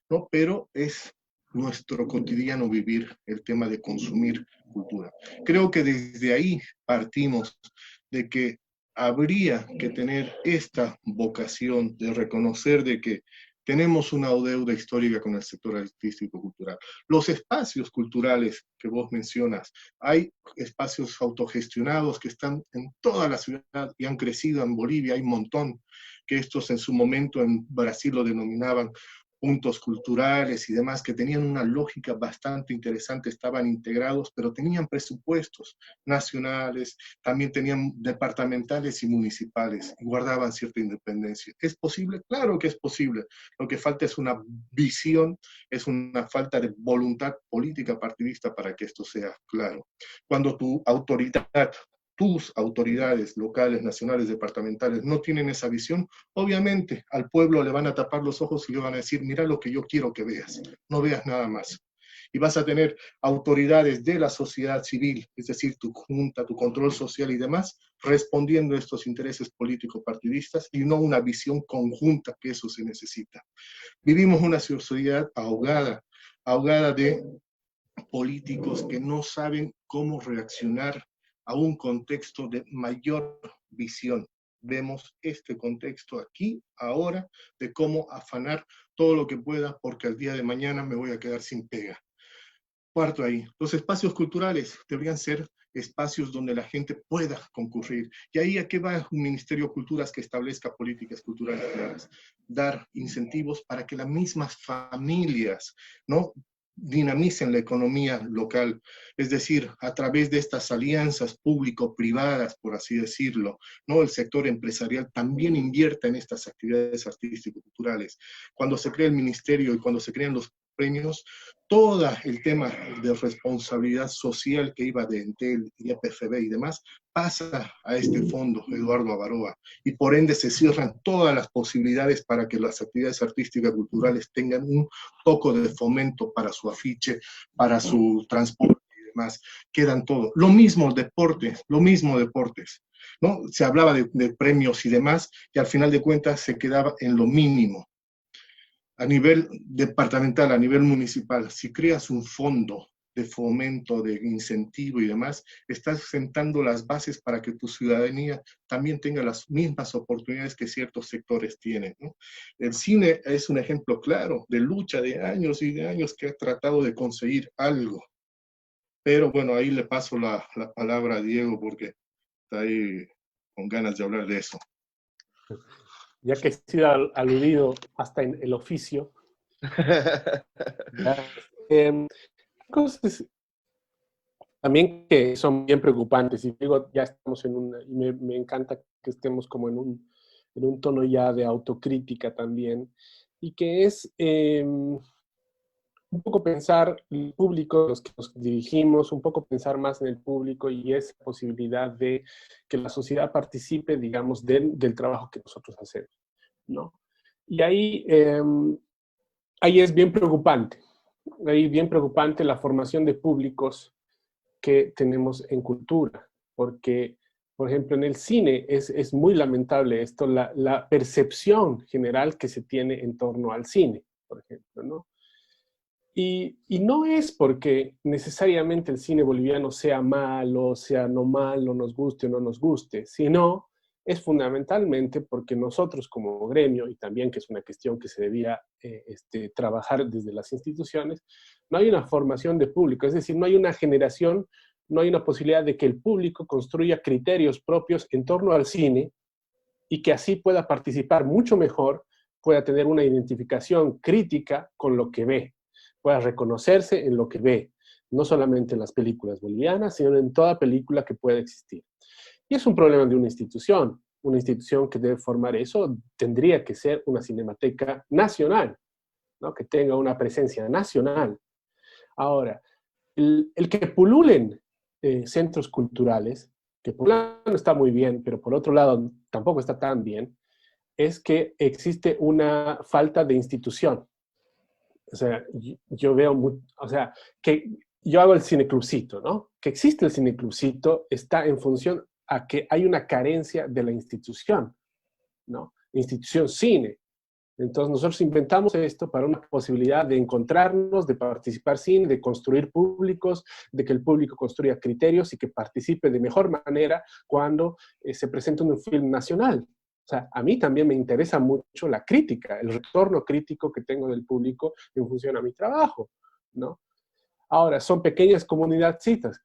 ¿no? Pero es nuestro cotidiano vivir el tema de consumir cultura. Creo que desde ahí partimos de que habría que tener esta vocación de reconocer de que tenemos una deuda histórica con el sector artístico-cultural. Los espacios culturales que vos mencionas, hay espacios autogestionados que están en toda la ciudad y han crecido en Bolivia, hay un montón, que estos en su momento en Brasil lo denominaban puntos culturales y demás, que tenían una lógica bastante interesante, estaban integrados, pero tenían presupuestos nacionales, también tenían departamentales y municipales, y guardaban cierta independencia. ¿Es posible? Claro que es posible. Lo que falta es una visión, es una falta de voluntad política partidista para que esto sea claro. Cuando tu autoridad, tus autoridades locales, nacionales, departamentales no tienen esa visión, obviamente al pueblo le van a tapar los ojos y le van a decir, mira lo que yo quiero que veas, no veas nada más. Y vas a tener autoridades de la sociedad civil, es decir, tu junta, tu control social y demás, respondiendo a estos intereses políticos partidistas y no una visión conjunta que eso se necesita. Vivimos una sociedad ahogada de políticos que no saben cómo reaccionar a un contexto de mayor visión. Vemos este contexto aquí, ahora, de cómo afanar todo lo que pueda, porque al día de mañana me voy a quedar sin pega. Parto ahí. Los espacios culturales deberían ser espacios donde la gente pueda concurrir. Y ahí, ¿a qué va un Ministerio de Culturas que establezca políticas culturales claras? Dar incentivos para que las mismas familias, ¿no?, dinamicen la economía local, es decir, a través de estas alianzas público-privadas, por así decirlo, ¿no? El sector empresarial también invierta en estas actividades artístico-culturales. Cuando se crea el ministerio y cuando se crean los premios, todo el tema de responsabilidad social que iba de Entel y EPFB y demás, pasa a este fondo, Eduardo Avaroa, y por ende se cierran todas las posibilidades para que las actividades artísticas culturales tengan un poco de fomento para su afiche, para su transporte y demás, quedan todo. Lo mismo deportes, ¿no? Se hablaba de premios y demás, y al final de cuentas se quedaba en lo mínimo. A nivel departamental, a nivel municipal, si creas un fondo de fomento, de incentivo y demás, estás sentando las bases para que tu ciudadanía también tenga las mismas oportunidades que ciertos sectores tienen, ¿no? El cine es un ejemplo claro de lucha de años y de años que ha tratado de conseguir algo. Pero bueno, ahí le paso la palabra a Diego porque está ahí con ganas de hablar de eso. Ya que he sido aludido hasta en el oficio, cosas también que son bien preocupantes, y digo, ya estamos en una, y me encanta que estemos como en un tono ya de autocrítica también, y que es un poco pensar el público, los que nos dirigimos, un poco pensar más en el público y esa posibilidad de que la sociedad participe, digamos, del trabajo que nosotros hacemos, ¿no? Y ahí es bien preocupante. Ahí bien preocupante la formación de públicos que tenemos en cultura, porque, por ejemplo, en el cine es muy lamentable esto, la percepción general que se tiene en torno al cine, por ejemplo, ¿no? Y no es porque necesariamente el cine boliviano sea malo, sea no malo, nos guste o no nos guste, sino es fundamentalmente porque nosotros como gremio, y también que es una cuestión que se debía trabajar desde las instituciones, no hay una formación de público, es decir, no hay una generación, no hay una posibilidad de que el público construya criterios propios en torno al cine y que así pueda participar mucho mejor, pueda tener una identificación crítica con lo que ve, pueda reconocerse en lo que ve, no solamente en las películas bolivianas, sino en toda película que pueda existir. Y es un problema de una institución que debe formar eso, tendría que ser una cinemateca nacional, ¿no? Que tenga una presencia nacional. Ahora, el que pululen centros culturales, que por un lado está muy bien, pero por otro lado tampoco está tan bien, es que existe una falta de institución. O sea, yo veo, o sea, que yo hago el cineclubcito, ¿no? Que existe el cineclubcito está en función a que hay una carencia de la institución, ¿no? Institución cine. Entonces nosotros inventamos esto para una posibilidad de encontrarnos, de participar cine, de construir públicos, de que el público construya criterios y que participe de mejor manera cuando se presenta un film nacional. O sea, a mí también me interesa mucho la crítica, el retorno crítico que tengo del público en función a mi trabajo, ¿no? Ahora, son pequeñas comunidadcitas,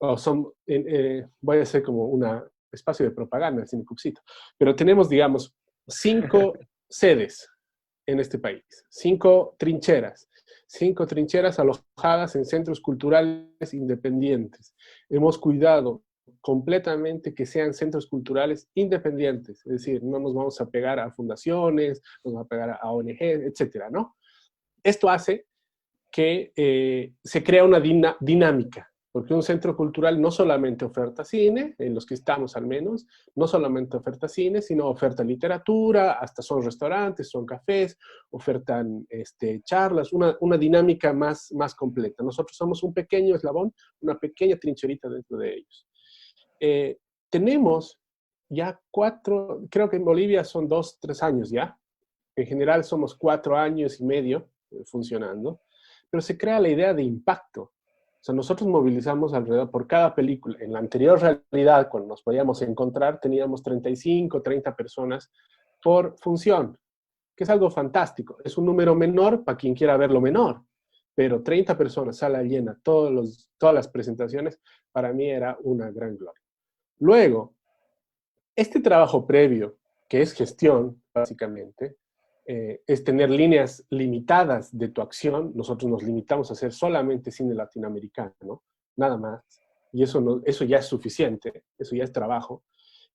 o son, voy a hacer como un espacio de propaganda, el Cineclubcito, pero tenemos, digamos, 5 sedes en este país, 5 trincheras alojadas en centros culturales independientes. Hemos cuidado completamente que sean centros culturales independientes, es decir, no nos vamos a pegar a fundaciones, no nos vamos a pegar a ONG, etcétera, ¿no? Esto hace que se crea una dinámica, porque un centro cultural no solamente oferta cine, en los que estamos al menos, no solamente oferta cine, sino oferta literatura, hasta son restaurantes, son cafés, ofertan charlas, una dinámica más completa. Nosotros somos un pequeño eslabón, una pequeña trincherita dentro de ellos. Tenemos ya 4, creo que en Bolivia son 2, 3 años ya, en general somos 4 años y medio funcionando, pero se crea la idea de impacto. O sea, nosotros movilizamos alrededor por cada película. En la anterior realidad, cuando nos podíamos encontrar, teníamos 35, 30 personas por función, que es algo fantástico. Es un número menor para quien quiera verlo menor, pero 30 personas, sala llena, todas las presentaciones, para mí era una gran gloria. Luego, este trabajo previo, que es gestión, básicamente, es tener líneas limitadas de tu acción. Nosotros nos limitamos a hacer solamente cine latinoamericano, nada más, y eso ya es suficiente, eso ya es trabajo.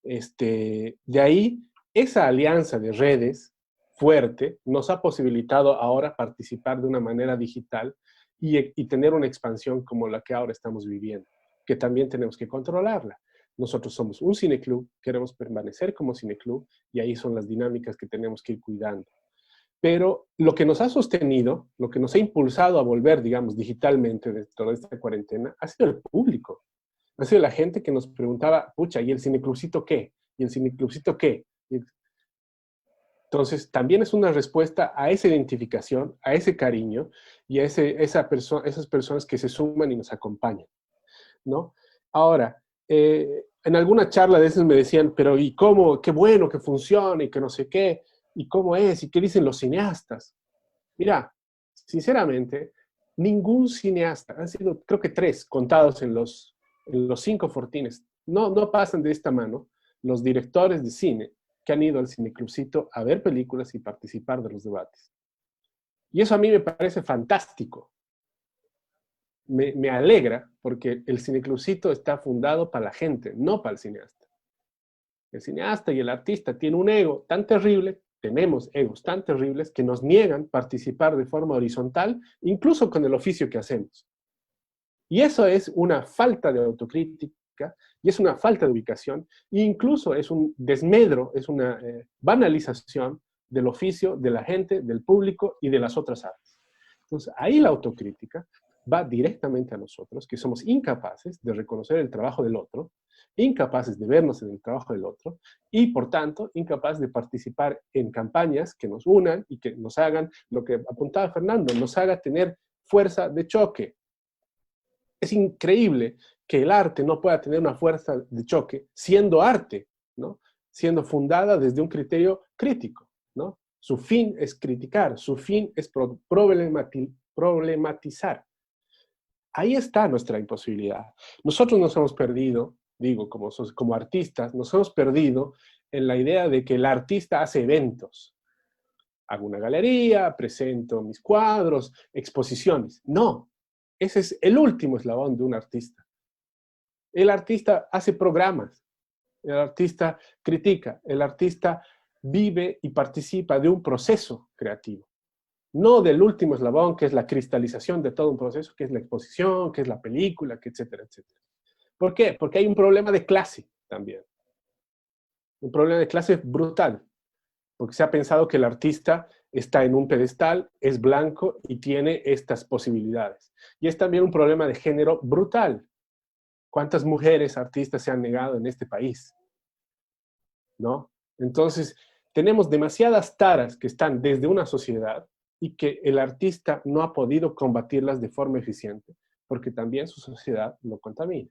De ahí, esa alianza de redes fuerte nos ha posibilitado ahora participar de una manera digital y tener una expansión como la que ahora estamos viviendo, que también tenemos que controlarla. Nosotros somos un cineclub, queremos permanecer como cineclub, y ahí son las dinámicas que tenemos que ir cuidando. Pero lo que nos ha sostenido, lo que nos ha impulsado a volver, digamos, digitalmente de toda esta cuarentena, ha sido el público. Ha sido la gente que nos preguntaba, pucha, ¿y el cineclubcito qué? ¿Y el cineclubcito qué? Entonces, también es una respuesta a esa identificación, a ese cariño, y a esas personas que se suman y nos acompañan, ¿no? Ahora, en alguna charla de esas me decían, pero ¿y cómo? Qué bueno que funcione y que no sé qué. ¿Y cómo es? ¿Y qué dicen los cineastas? Mira, sinceramente, ningún cineasta, han sido creo que 3 contados en los 5 fortines, no pasan de esta mano los directores de cine que han ido al Cineclubcito a ver películas y participar de los debates. Y eso a mí me parece fantástico. Me alegra porque el Cineclubcito está fundado para la gente, no para el cineasta. El cineasta y el artista tienen un ego tan terrible, tenemos egos tan terribles que nos niegan participar de forma horizontal, incluso con el oficio que hacemos. Y eso es una falta de autocrítica, y es una falta de ubicación, e incluso es un desmedro, es una banalización del oficio, de la gente, del público y de las otras artes. Entonces, ahí la autocrítica va directamente a nosotros, que somos incapaces de reconocer el trabajo del otro, incapaces de vernos en el trabajo del otro, y por tanto, incapaces de participar en campañas que nos unan y que nos hagan, lo que apuntaba Fernando, nos haga tener fuerza de choque. Es increíble que el arte no pueda tener una fuerza de choque siendo arte, ¿no? Siendo fundada desde un criterio crítico, ¿no? Su fin es criticar, su fin es problematizar. Ahí está nuestra imposibilidad. Nosotros nos hemos perdido, digo, como artistas, nos hemos perdido en la idea de que el artista hace eventos. Hago una galería, presento mis cuadros, exposiciones. No, ese es el último eslabón de un artista. El artista hace programas, el artista critica, el artista vive y participa de un proceso creativo. no del último eslabón, que es la cristalización de todo un proceso, que es la exposición, que es la película, que etcétera, etcétera. ¿Por qué? Porque hay un problema de clase también. Un problema de clase brutal, porque se ha pensado que el artista está en un pedestal, es blanco y tiene estas posibilidades. Y es también un problema de género brutal. ¿Cuántas mujeres artistas se han negado en este país? ¿No? Entonces, tenemos demasiadas taras que están desde una sociedad y que el artista no ha podido combatirlas de forma eficiente, porque también su sociedad lo contamina.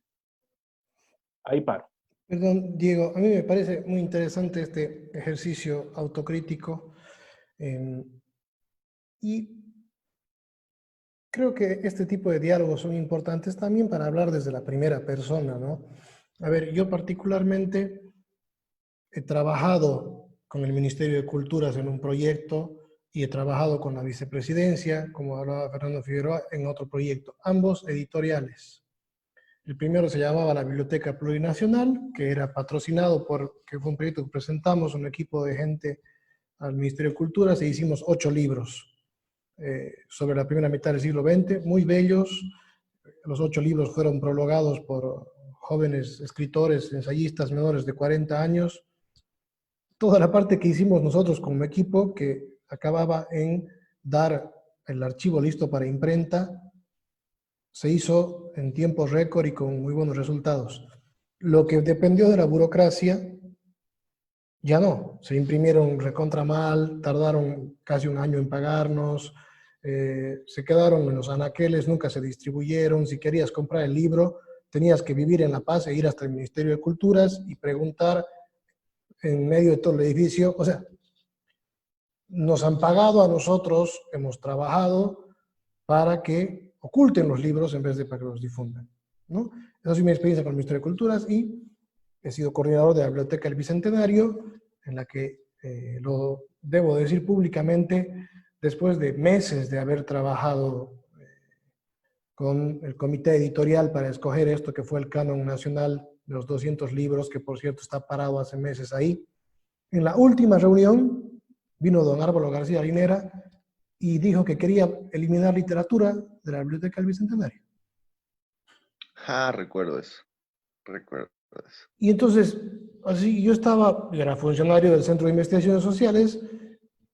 Ahí paro. Perdón, Diego, a mí me parece muy interesante este ejercicio autocrítico y creo que este tipo de diálogos son importantes también para hablar desde la primera persona, ¿no? A ver, yo particularmente he trabajado con el Ministerio de Culturas en un proyecto y he trabajado con la vicepresidencia, como hablaba Fernando Figueroa, en otro proyecto, ambos editoriales. El primero se llamaba la Biblioteca Plurinacional, que era patrocinado que fue un proyecto que presentamos un equipo de gente al Ministerio de Culturas e hicimos 8 libros sobre la primera mitad del siglo XX, muy bellos. Los 8 libros fueron prologados por jóvenes escritores, ensayistas menores de 40 años. Toda la parte que hicimos nosotros como equipo, que acababa en dar el archivo listo para imprenta, se hizo en tiempo récord y con muy buenos resultados. Lo que dependió de la burocracia, ya no. Se imprimieron recontra mal, tardaron casi un año en pagarnos, se quedaron en los anaqueles, nunca se distribuyeron. Si querías comprar el libro, tenías que vivir en La Paz e ir hasta el Ministerio de Culturas y preguntar en medio de todo el edificio. O sea, nos han pagado a nosotros, hemos trabajado para que oculten los libros en vez de para que los difundan, ¿no? Esa es mi experiencia con el Ministerio de Culturas y he sido coordinador de la Biblioteca del Bicentenario, en la que, lo debo decir públicamente, después de meses de haber trabajado con el comité editorial para escoger esto que fue el canon nacional de los 200 libros, que por cierto está parado hace meses ahí. En la última reunión vino don Álvaro García Linera y dijo que quería eliminar literatura de la Biblioteca del Bicentenario. Ah, recuerdo eso. Recuerdo eso. Y entonces, así, yo era funcionario del Centro de Investigaciones Sociales,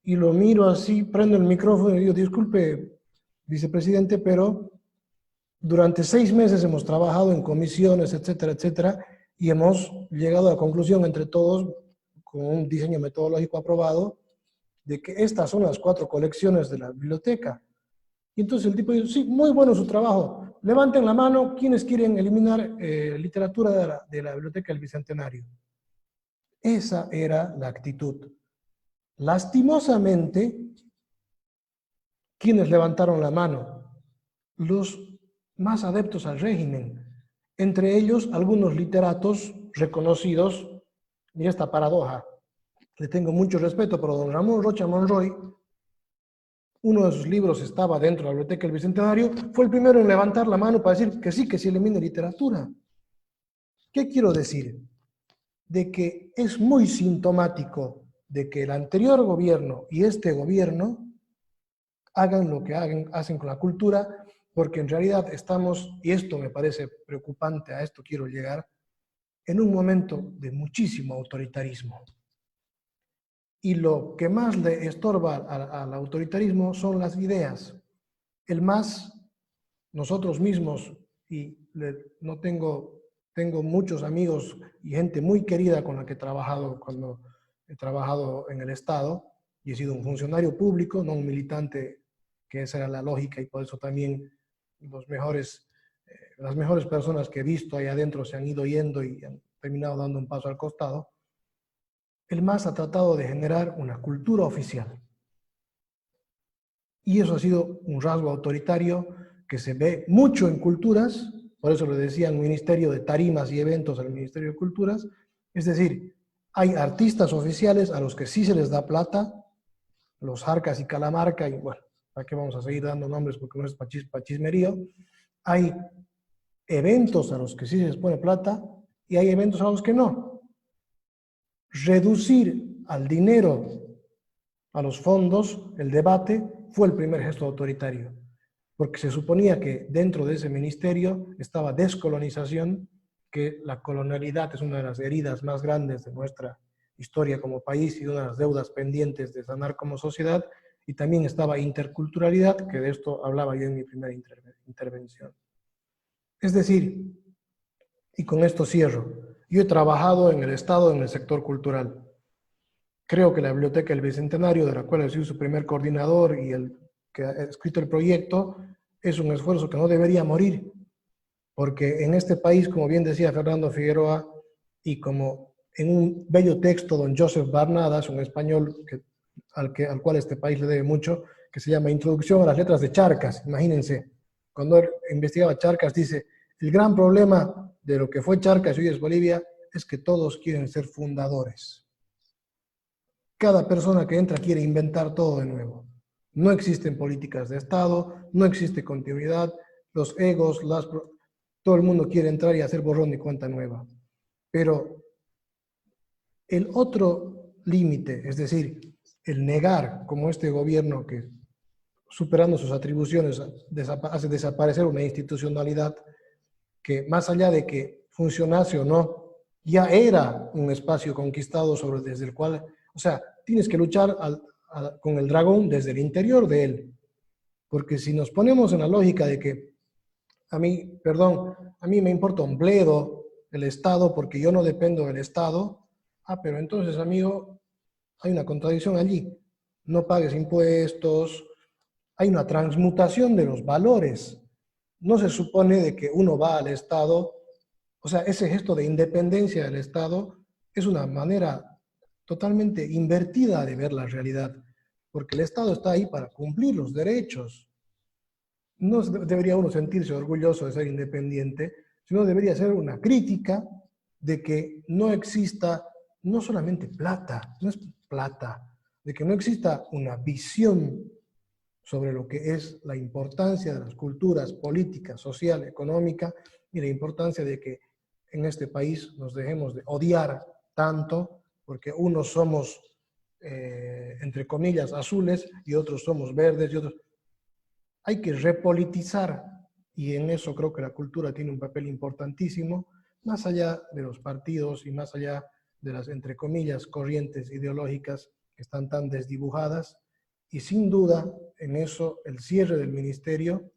y lo miro así, prendo el micrófono y digo, disculpe, vicepresidente, pero durante 6 meses hemos trabajado en comisiones, etcétera, etcétera, y hemos llegado a la conclusión entre todos, con un diseño metodológico aprobado, de que estas son las 4 colecciones de la biblioteca. Y entonces el tipo dice, sí, muy bueno su trabajo. Levanten la mano quienes quieren eliminar literatura de la Biblioteca del Bicentenario. Esa era la actitud. Lastimosamente, quienes levantaron la mano, los más adeptos al régimen, entre ellos algunos literatos reconocidos. Mira esta paradoja. Le tengo mucho respeto, pero don Ramón Rocha Monroy, uno de sus libros estaba dentro de la Biblioteca del Bicentenario, fue el primero en levantar la mano para decir que sí elimine literatura. ¿Qué quiero decir? De que es muy sintomático de que el anterior gobierno y este gobierno hagan lo que hacen con la cultura, porque en realidad estamos, y esto me parece preocupante, a esto quiero llegar, en un momento de muchísimo autoritarismo. Y lo que más le estorba al autoritarismo son las ideas. Nosotros mismos, y tengo muchos amigos y gente muy querida con la que he trabajado cuando he trabajado en el Estado, y he sido un funcionario público, no un militante, que esa era la lógica, y por eso también las mejores personas que he visto ahí adentro se han ido yendo y han terminado dando un paso al costado. El MAS ha tratado de generar una cultura oficial. Y eso ha sido un rasgo autoritario que se ve mucho en culturas, por eso le decían Ministerio de Tarimas y Eventos al Ministerio de Culturas. Es decir, hay artistas oficiales a los que sí se les da plata, los Jarcas y Calamarca, y bueno, ¿para qué vamos a seguir dando nombres? Porque no es pachismerío. Hay eventos a los que sí se les pone plata y hay eventos a los que no. Reducir al dinero, a los fondos, el debate, fue el primer gesto autoritario, porque se suponía que dentro de ese ministerio estaba descolonización, que la colonialidad es una de las heridas más grandes de nuestra historia como país y una de las deudas pendientes de sanar como sociedad, y también estaba interculturalidad, que de esto hablaba yo en mi primera intervención. Es decir, y con esto cierro, yo he trabajado en el Estado, en el sector cultural. Creo que la Biblioteca del Bicentenario, de la cual he sido su primer coordinador y el que ha escrito el proyecto, es un esfuerzo que no debería morir, porque en este país, como bien decía Fernando Figueroa, y como en un bello texto don Joseph Barnadas, un español al cual este país le debe mucho, que se llama Introducción a las letras de Charcas. Imagínense, cuando él investigaba Charcas, dice, el gran problema de lo que fue Charcas y hoy es Bolivia es que todos quieren ser fundadores. Cada persona que entra quiere inventar todo de nuevo. No existen políticas de Estado, no existe continuidad, los egos, todo el mundo quiere entrar y hacer borrón y cuenta nueva. Pero el otro límite, es decir, el negar, como este gobierno que, superando sus atribuciones, hace desaparecer una institucionalidad que, más allá de que funcionase o no, ya era un espacio conquistado desde el cual, o sea, tienes que luchar con el dragón desde el interior de él. Porque si nos ponemos en la lógica de que a mí me importa un bledo el Estado porque yo no dependo del Estado, pero entonces, amigo, hay una contradicción allí. No pagues impuestos, hay una transmutación de los valores. No se supone de que uno va al Estado, o sea, ese gesto de independencia del Estado es una manera totalmente invertida de ver la realidad, porque el Estado está ahí para cumplir los derechos. No debería uno sentirse orgulloso de ser independiente, sino debería ser una crítica de que no exista no solamente plata, no es plata, de que no exista una visión sobre lo que es la importancia de las culturas política, social, económica, y la importancia de que en este país nos dejemos de odiar tanto, porque unos somos, entre comillas, azules, y otros somos verdes, y otros... Hay que repolitizar, y en eso creo que la cultura tiene un papel importantísimo, más allá de los partidos y más allá de las, entre comillas, corrientes ideológicas que están tan desdibujadas, y sin duda, en eso, el cierre del ministerio,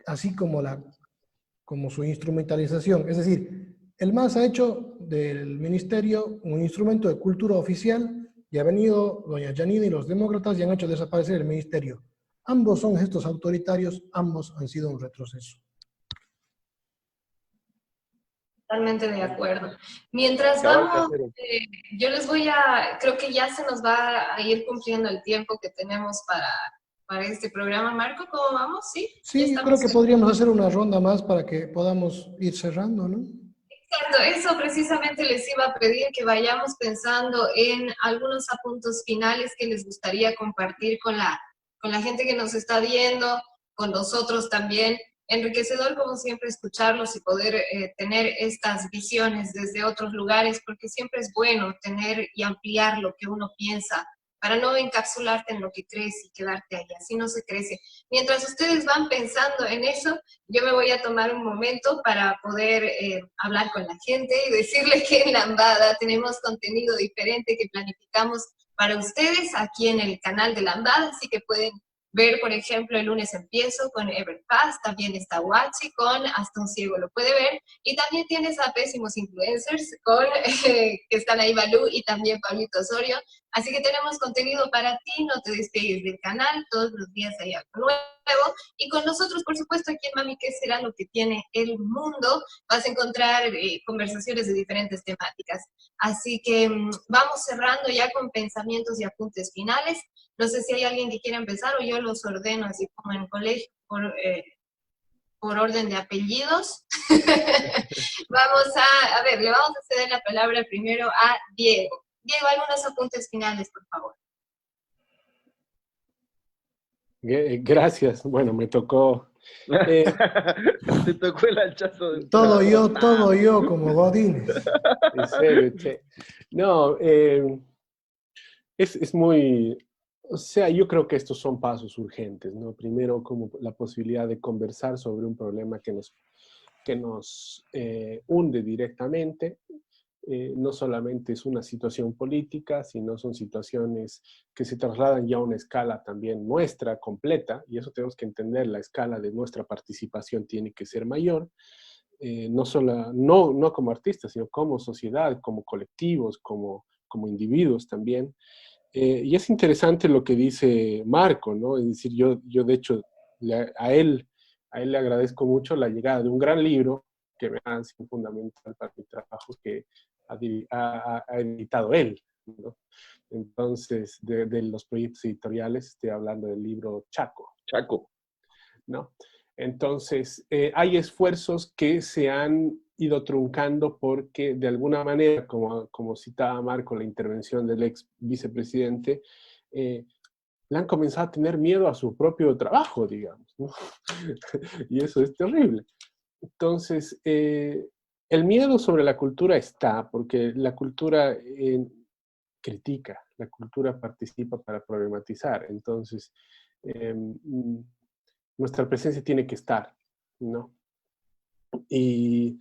así como su instrumentalización. Es decir, el MAS ha hecho del ministerio un instrumento de cultura oficial y ha venido doña Janine y los demócratas y han hecho desaparecer el ministerio. Ambos son gestos autoritarios, ambos han sido un retroceso. Totalmente de acuerdo. Mientras vamos, yo les voy creo que ya se nos va a ir cumpliendo el tiempo que tenemos para este programa. Marco, ¿cómo vamos? Sí, sí, yo creo que podríamos hacer una ronda más para que podamos ir cerrando, ¿no? Exacto, eso precisamente les iba a pedir, que vayamos pensando en algunos apuntes finales que les gustaría compartir con la gente que nos está viendo, con nosotros también. Enriquecedor, como siempre, escucharlos y poder tener estas visiones desde otros lugares, porque siempre es bueno tener y ampliar lo que uno piensa, para no encapsularte en lo que crees y quedarte ahí, así no se crece. Mientras ustedes van pensando en eso, yo me voy a tomar un momento para poder hablar con la gente y decirle que en Lambada tenemos contenido diferente que planificamos para ustedes aquí en el canal de Lambada, así que pueden ver, por ejemplo, el lunes empiezo con Everpaz, también está Watsi con Hasta un ciego lo puede ver, y también tienes a Pésimos Influencers con, que están ahí Balú y también Pablito Osorio, así que tenemos contenido para ti, no te despegues del canal, todos los días hay algo nuevo, y con nosotros, por supuesto, aquí en Mami, ¿qué será lo que tiene el mundo? Vas a encontrar conversaciones de diferentes temáticas, así que vamos cerrando ya con pensamientos y apuntes finales. No sé si hay alguien que quiera empezar o yo los ordeno así como en colegio, por orden de apellidos. Vamos a ver, le vamos a ceder la palabra primero a Diego. Diego, algunos apuntes finales, por favor. Gracias. Bueno, me tocó... Te tocó el hachazo. Todo yo, como Godínez. En serio, che. No, es muy... O sea, yo creo que estos son pasos urgentes, ¿no? Primero, como la posibilidad de conversar sobre un problema que nos hunde directamente. No solamente es una situación política, sino son situaciones que se trasladan ya a una escala también nuestra, completa, y eso tenemos que entender, la escala de nuestra participación tiene que ser mayor, no como artistas, sino como sociedad, como colectivos, como individuos también. Y es interesante lo que dice Marco, ¿no? Es decir, yo de hecho a él le agradezco mucho la llegada de un gran libro que me ha sido fundamental para mi trabajo, que ha editado él, ¿no? Entonces, de los proyectos editoriales, estoy hablando del libro Chaco. Chaco. ¿No? Entonces, hay esfuerzos que se han ido truncando porque de alguna manera, como citaba Marco, la intervención del ex vicepresidente, le han comenzado a tener miedo a su propio trabajo, digamos, ¿no? Y eso es terrible. Entonces, el miedo sobre la cultura está, porque la cultura critica, la cultura participa para problematizar. Entonces, nuestra presencia tiene que estar, ¿no? Y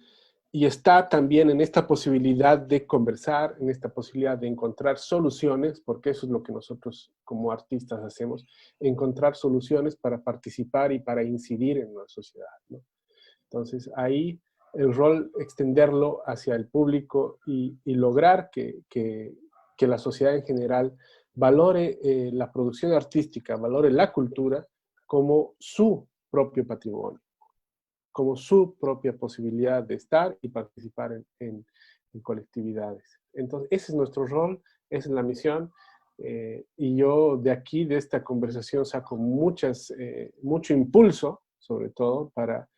está también en esta posibilidad de conversar, en esta posibilidad de encontrar soluciones, porque eso es lo que nosotros como artistas hacemos, encontrar soluciones para participar y para incidir en la sociedad, ¿no? Entonces ahí el rol extenderlo hacia el público y lograr que la sociedad en general valore la producción artística, valore la cultura como su propio patrimonio, como su propia posibilidad de estar y participar en colectividades. Entonces, ese es nuestro rol, esa es la misión, y yo de aquí, de esta conversación, saco mucho impulso, sobre todo, para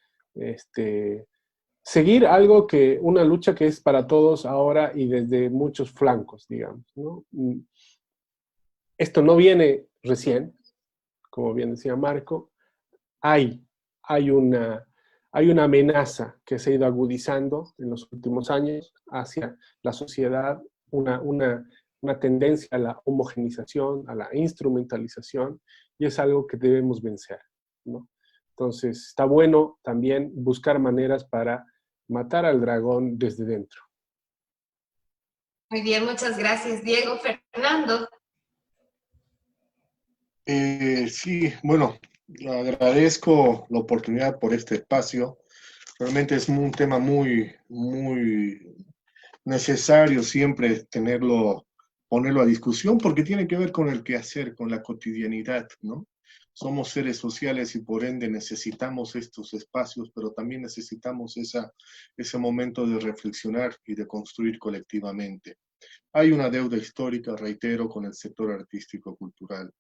seguir una lucha que es para todos ahora y desde muchos flancos, digamos, ¿no? Esto no viene recién, como bien decía Marco, hay una amenaza que se ha ido agudizando en los últimos años hacia la sociedad, una tendencia a la homogenización, a la instrumentalización, y es algo que debemos vencer, ¿no? Entonces, está bueno también buscar maneras para matar al dragón desde dentro. Muy bien, muchas gracias, Diego. Fernando. Sí, bueno, agradezco la oportunidad por este espacio. Realmente es un tema muy, muy necesario siempre ponerlo a discusión, porque tiene que ver con el quehacer, con la cotidianidad, ¿no? Somos seres sociales y por ende necesitamos estos espacios, pero también necesitamos ese momento de reflexionar y de construir colectivamente. Hay una deuda histórica, reitero, con el sector artístico-cultural.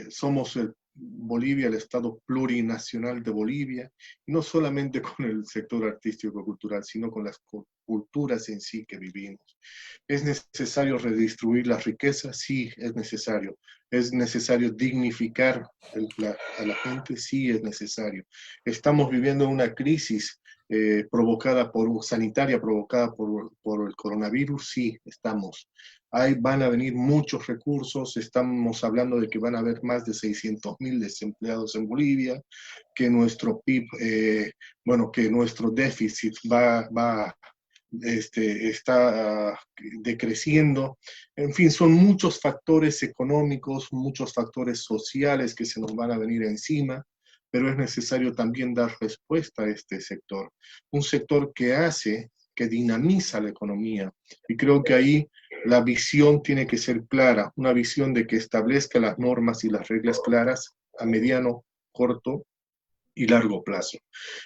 Somos Bolivia, el Estado plurinacional de Bolivia, y no solamente con el sector artístico-cultural, sino con las culturas en sí que vivimos. ¿Es necesario redistribuir las riquezas? Sí, es necesario. ¿Es necesario dignificar a la gente? Sí, es necesario. Estamos viviendo una crisis sanitaria provocada por el coronavirus. Sí, estamos. Van a venir muchos recursos, estamos hablando de que van a haber más de 600.000 desempleados en Bolivia, que nuestro PIB, que nuestro déficit está decreciendo. En fin, son muchos factores económicos, muchos factores sociales que se nos van a venir encima, pero es necesario también dar respuesta a este sector. Un sector que dinamiza la economía, y creo que ahí la visión tiene que ser clara, una visión de que establezca las normas y las reglas claras a mediano, corto y largo plazo.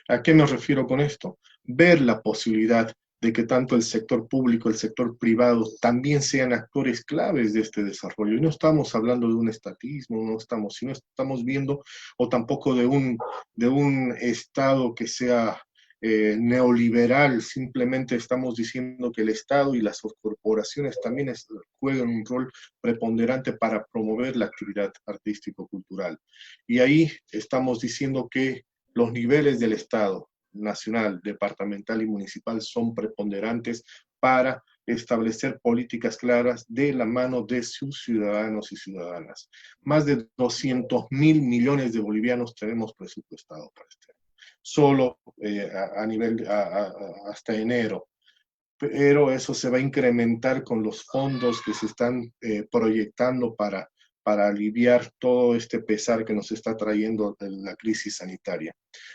¿A qué me refiero con esto? Ver la posibilidad de que tanto el sector público, el sector privado, también sean actores claves de este desarrollo. Y no estamos hablando de un estatismo, sino estamos viendo, o tampoco de un Estado que sea neoliberal. Simplemente estamos diciendo que el Estado y las corporaciones también juegan un rol preponderante para promover la actividad artístico-cultural. Y ahí estamos diciendo que los niveles del Estado, nacional, departamental y municipal, son preponderantes para establecer políticas claras de la mano de sus ciudadanos y ciudadanas. Más de 200.000 millones de bolivianos tenemos presupuestado para este año, solo hasta enero. Pero eso se va a incrementar con los fondos que se están proyectando para aliviar todo este pesar que nos está trayendo la crisis sanitaria.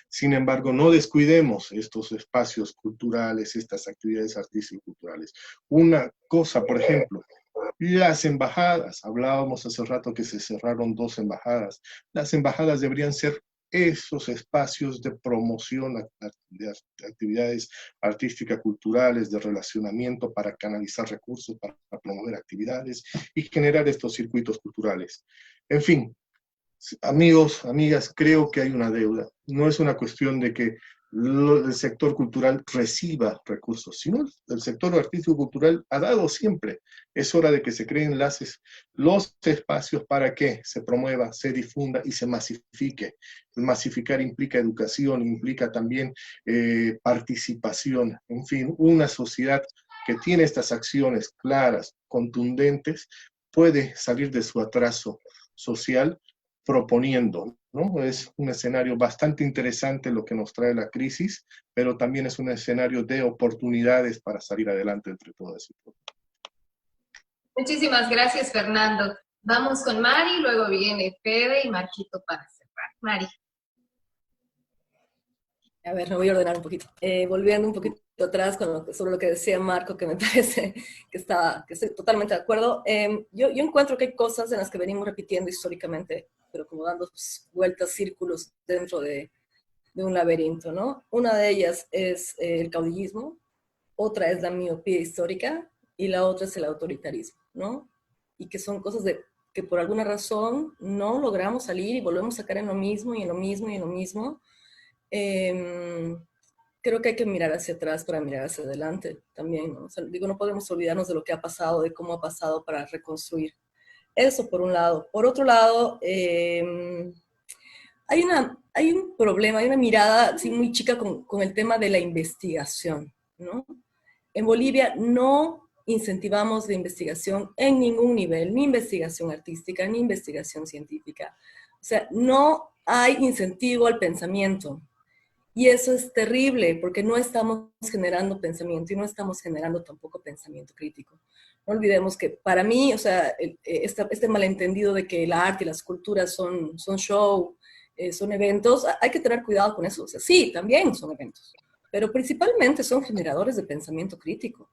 Sin embargo, no descuidemos estos espacios culturales, estas actividades artístico-culturales. Una cosa, por ejemplo, las embajadas. Hablábamos hace rato que se cerraron 2 embajadas. Las embajadas deberían ser esos espacios de promoción de actividades artísticas, culturales, de relacionamiento para canalizar recursos, para promover actividades y generar estos circuitos culturales. En fin, amigos, amigas, creo que hay una deuda. No es una cuestión de que el sector cultural reciba recursos, sino el sector artístico-cultural ha dado siempre. Es hora de que se creen los espacios para que se promueva, se difunda y se masifique. Masificar implica educación, implica también participación. En fin, una sociedad que tiene estas acciones claras, contundentes, puede salir de su atraso social proponiendo, ¿no? Es un escenario bastante interesante lo que nos trae la crisis, pero también es un escenario de oportunidades para salir adelante entre todo eso. Muchísimas gracias, Fernando. Vamos con Mari, luego viene Fede y Marquito para cerrar. Mari. A ver, me voy a ordenar un poquito. Volviendo un poquito atrás sobre lo que decía Marco, que me parece que estoy totalmente de acuerdo. Yo encuentro que hay cosas en las que venimos repitiendo históricamente, pero como dando vueltas, círculos dentro de un laberinto, ¿no? Una de ellas es el caudillismo, otra es la miopía histórica y la otra es el autoritarismo, ¿no? Y que son cosas que por alguna razón no logramos salir y volvemos a caer en lo mismo y en lo mismo y en lo mismo. Creo que hay que mirar hacia atrás para mirar hacia adelante también, ¿no? O sea, digo, no podemos olvidarnos de lo que ha pasado, de cómo ha pasado para reconstruir. Eso por un lado. Por otro lado, hay un problema, hay una mirada así muy chica con el tema de la investigación, ¿no? En Bolivia no incentivamos la investigación en ningún nivel, ni investigación artística, ni investigación científica. O sea, no hay incentivo al pensamiento. Y eso es terrible, porque no estamos generando pensamiento y no estamos generando tampoco pensamiento crítico. No olvidemos que para mí, o sea, este malentendido de que el arte y las culturas son show, son eventos, hay que tener cuidado con eso. O sea, sí, también son eventos, pero principalmente son generadores de pensamiento crítico.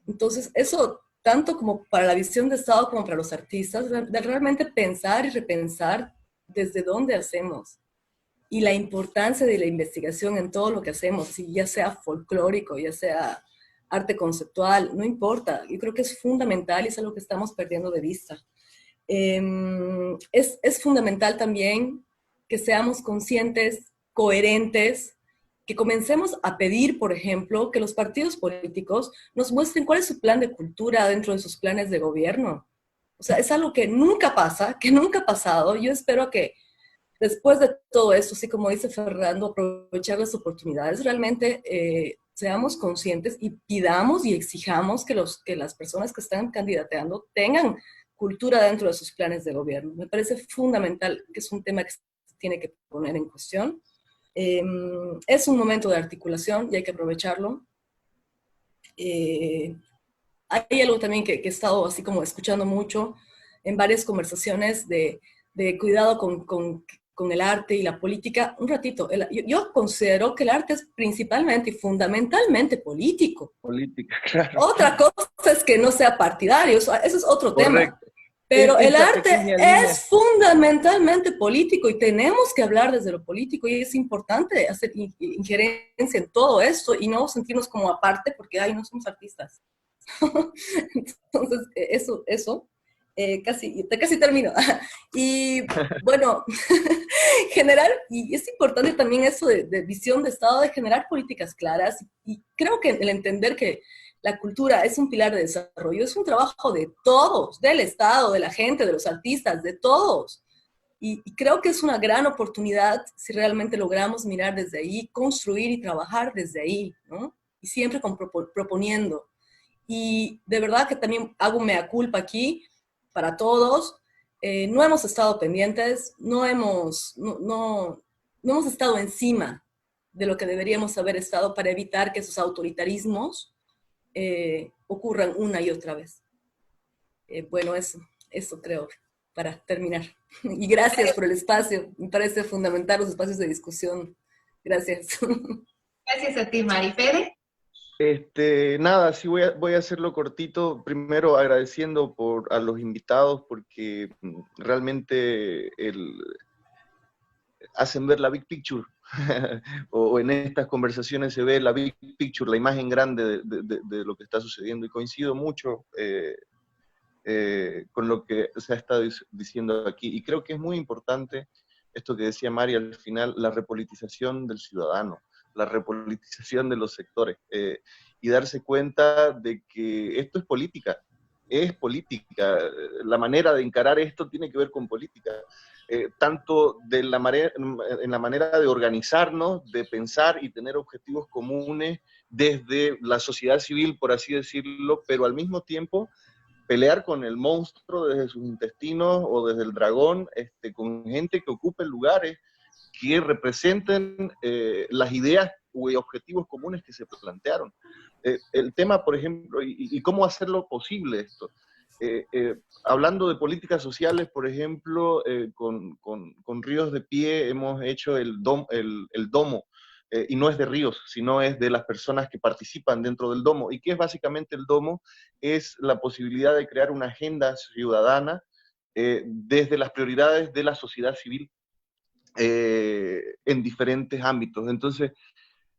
Entonces, eso, tanto como para la visión de Estado como para los artistas, de realmente pensar y repensar desde dónde hacemos. Y la importancia de la investigación en todo lo que hacemos, si ya sea folclórico, ya sea arte conceptual, no importa. Yo creo que es fundamental y es algo que estamos perdiendo de vista. Es fundamental también que seamos conscientes, coherentes, que comencemos a pedir, por ejemplo, que los partidos políticos nos muestren cuál es su plan de cultura dentro de sus planes de gobierno. O sea, es algo que nunca pasa, que nunca ha pasado. Yo espero que después de todo esto, así como dice Fernando, aprovechar las oportunidades, realmente seamos conscientes y pidamos y exijamos que las personas que están candidateando tengan cultura dentro de sus planes de gobierno. Me parece fundamental, que es un tema que se tiene que poner en cuestión. Es un momento de articulación y hay que aprovecharlo. Hay algo también que he estado así como escuchando mucho en varias conversaciones de cuidado con el arte y la política. Un ratito, yo considero que el arte es principalmente y fundamentalmente político. Política, claro. Otra cosa es que no sea partidario, eso es otro tema. Pero el arte es fundamentalmente político y tenemos que hablar desde lo político y es importante hacer injerencia en todo esto y no sentirnos como aparte porque, ay, no somos artistas. Entonces, eso. Casi termino. Y bueno, generar, y es importante también eso de visión de Estado, de generar políticas claras, y creo que el entender que la cultura es un pilar de desarrollo, es un trabajo de todos, del Estado, de la gente, de los artistas, de todos. Y creo que es una gran oportunidad si realmente logramos mirar desde ahí, construir y trabajar desde ahí, ¿no? Y siempre proponiendo. Y de verdad que también hago mea culpa aquí para todos. No hemos estado pendientes, no hemos estado encima de lo que deberíamos haber estado para evitar que esos autoritarismos ocurran una y otra vez. Bueno, eso creo, para terminar. Y gracias por el espacio, me parece fundamental los espacios de discusión. Gracias. Gracias a ti, Mari. Fede. Nada, sí voy a hacerlo cortito. Primero agradeciendo a los invitados porque realmente hacen ver la big picture. o en estas conversaciones se ve la big picture, la imagen grande de lo que está sucediendo. Y coincido mucho con lo que se ha estado diciendo aquí. Y creo que es muy importante esto que decía Mari al final, la repolitización del ciudadano, la repolitización de los sectores, y darse cuenta de que esto es política, la manera de encarar esto tiene que ver con política, tanto en la manera de organizarnos, de pensar y tener objetivos comunes desde la sociedad civil, por así decirlo, pero al mismo tiempo pelear con el monstruo desde sus intestinos o desde el dragón, con gente que ocupe lugares que representen las ideas y objetivos comunes que se plantearon. El tema, por ejemplo, y cómo hacerlo posible esto. Hablando de políticas sociales, por ejemplo, con Ríos de Pie hemos hecho el domo, y no es de Ríos, sino es de las personas que participan dentro del domo. ¿Y qué es básicamente el domo? Es la posibilidad de crear una agenda ciudadana desde las prioridades de la sociedad civil en diferentes ámbitos. Entonces,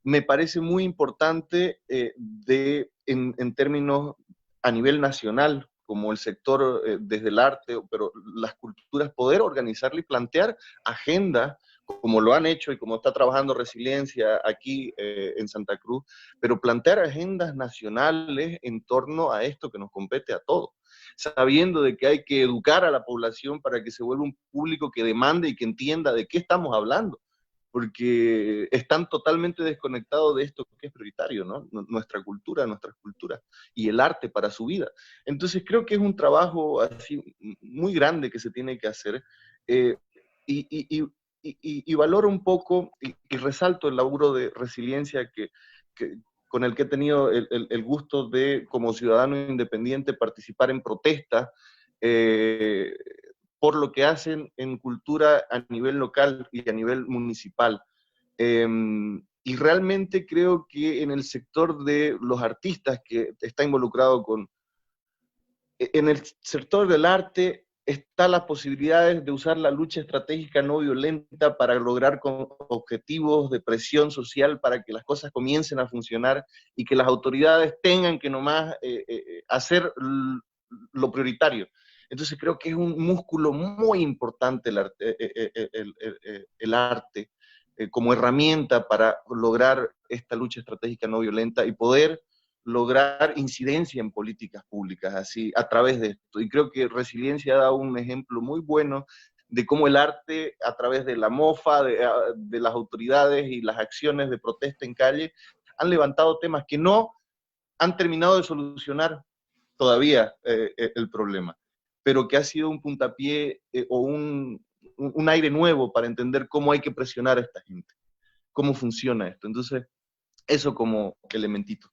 me parece muy importante en términos a nivel nacional, como el sector desde el arte, pero las culturas, poder organizarla y plantear agendas, como lo han hecho y como está trabajando Resiliencia aquí en Santa Cruz, pero plantear agendas nacionales en torno a esto que nos compete a todos, sabiendo de que hay que educar a la población para que se vuelva un público que demande y que entienda de qué estamos hablando, porque están totalmente desconectados de esto que es prioritario, ¿no? Nuestra cultura, nuestras culturas, y el arte para su vida. Entonces creo que es un trabajo así muy grande que se tiene que hacer, y valoro un poco, y resalto el laburo de Resiliencia con el que he tenido el gusto de, como ciudadano independiente, participar en protestas, por lo que hacen en cultura a nivel local y a nivel municipal. Y realmente creo que en el sector de los artistas que está involucrado en el sector del arte están las posibilidades de usar la lucha estratégica no violenta para lograr objetivos de presión social para que las cosas comiencen a funcionar y que las autoridades tengan que nomás hacer lo prioritario. Entonces creo que es un músculo muy importante el arte como herramienta para lograr esta lucha estratégica no violenta y poder lograr incidencia en políticas públicas así a través de esto. Y creo que Resiliencia ha dado un ejemplo muy bueno de cómo el arte, a través de la mofa, de las autoridades y las acciones de protesta en calle, han levantado temas que no han terminado de solucionar todavía el problema, pero que ha sido un puntapié o un aire nuevo para entender cómo hay que presionar a esta gente, cómo funciona esto. Entonces, eso como elementito.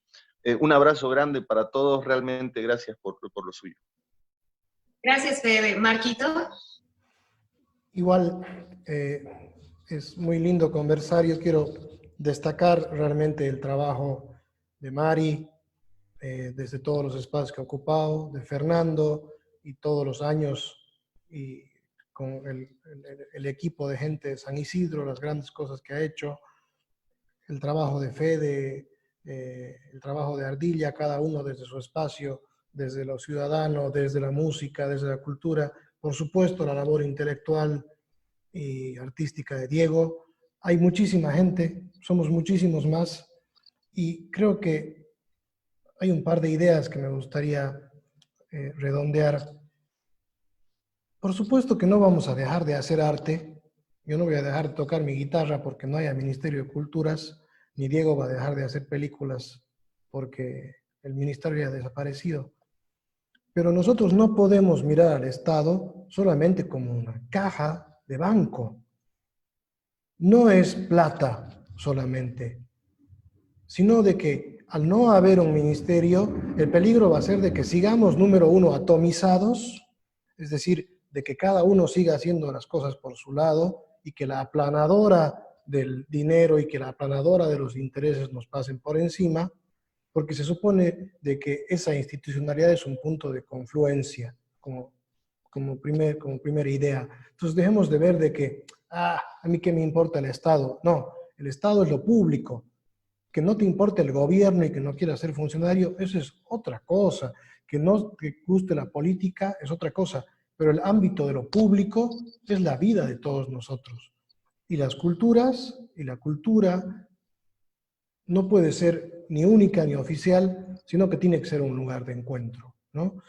Un abrazo grande para todos, realmente gracias por lo suyo. Gracias, Fede. Marquito. Igual, es muy lindo conversar. Yo quiero destacar realmente el trabajo de Mari, desde todos los espacios que ha ocupado, de Fernando y todos los años, y con el equipo de gente de San Isidro, las grandes cosas que ha hecho, el trabajo de Fede, el trabajo de Ardilla, cada uno desde su espacio, desde lo ciudadano, desde la música, desde la cultura, por supuesto la labor intelectual y artística de Diego. Hay muchísima gente, somos muchísimos más, y creo que hay un par de ideas que me gustaría redondear. Por supuesto que no vamos a dejar de hacer arte. Yo no voy a dejar de tocar mi guitarra porque no haya Ministerio de Culturas, ni Diego va a dejar de hacer películas porque el ministerio ha desaparecido. Pero nosotros no podemos mirar al Estado solamente como una caja de banco. No es plata solamente, sino de que al no haber un ministerio, el peligro va a ser de que sigamos, número uno, atomizados, es decir, de que cada uno siga haciendo las cosas por su lado y que la aplanadora del dinero y que la aplanadora de los intereses nos pasen por encima, porque se supone de que esa institucionalidad es un punto de confluencia, como primera idea. Entonces dejemos de ver de que, a mí qué me importa el Estado. No, el Estado es lo público. Que no te importe el gobierno y que no quieras ser funcionario, eso es otra cosa. Que no te guste la política es otra cosa. Pero el ámbito de lo público es la vida de todos nosotros. Y las culturas y la cultura no puede ser ni única ni oficial, sino que tiene que ser un lugar de encuentro, ¿no?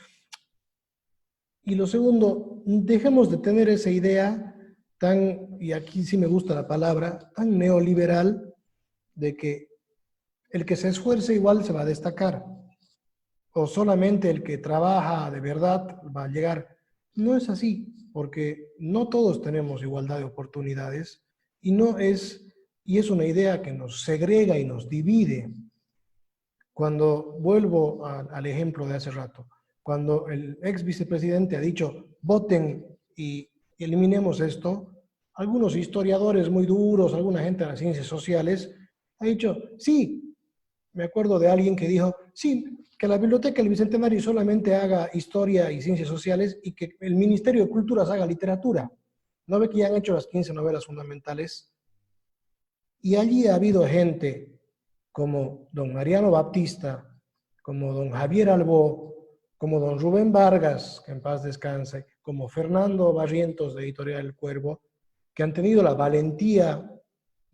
Y lo segundo, dejemos de tener esa idea tan, y aquí sí me gusta la palabra, tan neoliberal de que el que se esfuerce igual se va a destacar, o solamente el que trabaja de verdad va a llegar. No es así, porque no todos tenemos igualdad de oportunidades y es una idea que nos segrega y nos divide. Cuando vuelvo al ejemplo de hace rato, cuando el ex vicepresidente ha dicho voten y eliminemos esto, algunos historiadores muy duros, alguna gente de las ciencias sociales, ha dicho sí. Me acuerdo de alguien que dijo, sí, que la Biblioteca del Bicentenario solamente haga historia y ciencias sociales y que el Ministerio de Culturas haga literatura. ¿No ve que ya han hecho las 15 novelas fundamentales? Y allí ha habido gente como don Mariano Baptista, como don Javier Albó, como don Rubén Vargas, que en paz descanse, como Fernando Barrientos de Editorial El Cuervo, que han tenido la valentía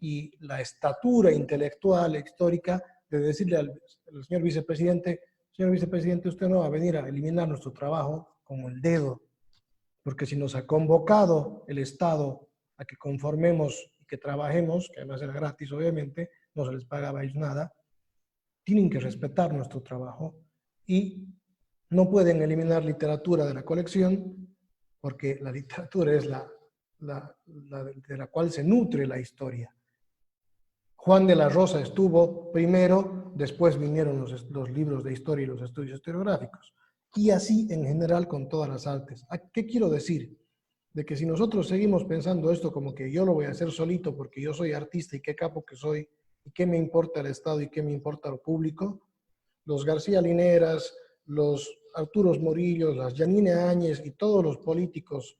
y la estatura intelectual, histórica, de decirle al señor vicepresidente, usted no va a venir a eliminar nuestro trabajo con el dedo, porque si nos ha convocado el Estado a que conformemos y que trabajemos, que además era gratis obviamente, no se les pagaba a ellos nada, tienen que respetar nuestro trabajo y no pueden eliminar literatura de la colección porque la literatura es de la cual se nutre la historia. Juan de la Rosa estuvo primero, después vinieron los libros de historia y los estudios historiográficos. Y así en general con todas las artes. ¿Qué quiero decir? De que si nosotros seguimos pensando esto como que yo lo voy a hacer solito porque yo soy artista y qué capo que soy, y qué me importa el Estado y qué me importa lo público, los García Lineras, los Arturos Morillos, las Yanine Áñez y todos los políticos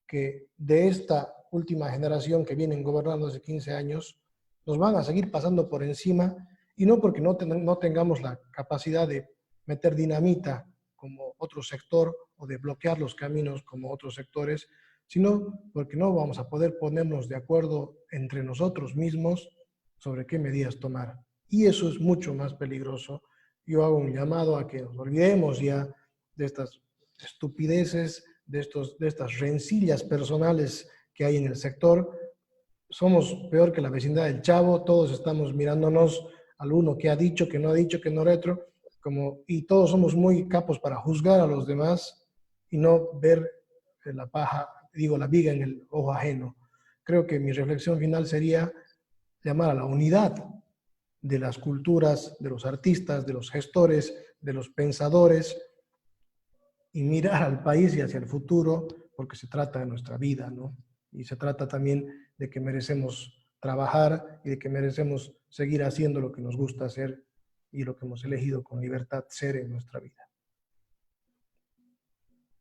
que de esta última generación que vienen gobernando hace 15 años, nos van a seguir pasando por encima, y no porque no tengamos la capacidad de meter dinamita como otro sector o de bloquear los caminos como otros sectores, sino porque no vamos a poder ponernos de acuerdo entre nosotros mismos sobre qué medidas tomar. Y eso es mucho más peligroso. Yo hago un llamado a que nos olvidemos ya de estas estupideces, de estas rencillas personales que hay en el sector. Somos peor que la vecindad del Chavo, todos estamos mirándonos al uno que ha dicho, que no ha dicho, que no retro, y todos somos muy capos para juzgar a los demás y no ver la viga en el ojo ajeno. Creo que mi reflexión final sería llamar a la unidad de las culturas, de los artistas, de los gestores, de los pensadores, y mirar al país y hacia el futuro, porque se trata de nuestra vida, ¿no? Y se trata también de que merecemos trabajar y de que merecemos seguir haciendo lo que nos gusta hacer y lo que hemos elegido con libertad ser en nuestra vida.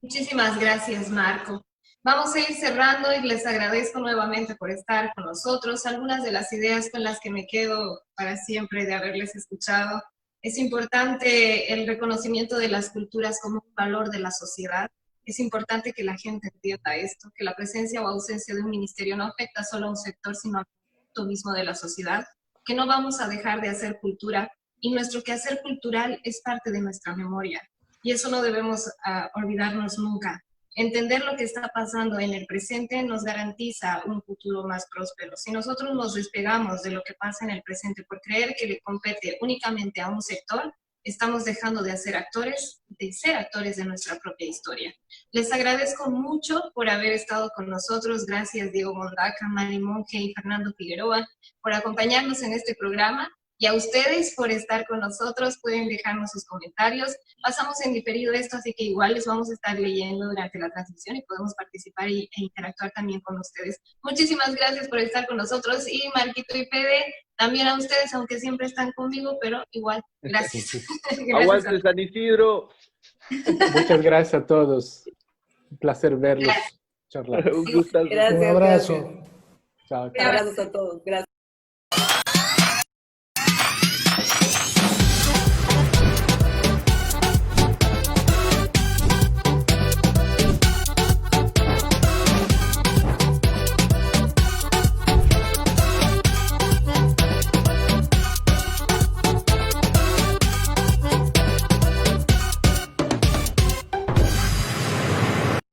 Muchísimas gracias, Marco. Vamos a ir cerrando y les agradezco nuevamente por estar con nosotros. Algunas de las ideas con las que me quedo para siempre de haberles escuchado. Es importante el reconocimiento de las culturas como un valor de la sociedad. Es importante que la gente entienda esto, que la presencia o ausencia de un ministerio no afecta solo a un sector, sino al conjunto mismo de la sociedad, que no vamos a dejar de hacer cultura y nuestro quehacer cultural es parte de nuestra memoria. Y eso no debemos olvidarnos nunca. Entender lo que está pasando en el presente nos garantiza un futuro más próspero. Si nosotros nos despegamos de lo que pasa en el presente por creer que le compete únicamente a un sector, estamos dejando de ser actores de nuestra propia historia. Les agradezco mucho por haber estado con nosotros. Gracias Diego Mondaca, Mari Monge y Fernando Figueroa por acompañarnos en este programa. Y a ustedes por estar con nosotros, pueden dejarnos sus comentarios. Pasamos en diferido esto, así que igual les vamos a estar leyendo durante la transmisión y podemos participar e interactuar también con ustedes. Muchísimas gracias por estar con nosotros y Marquito y Fede, también a ustedes, aunque siempre están conmigo, pero igual, gracias. Gracias. Aguante San Isidro. Muchas gracias a todos. Un placer verlos. Gracias. Charlar. Un gustazo. Gracias, Un abrazo. gracias. Chao. Un abrazo a todos. Gracias.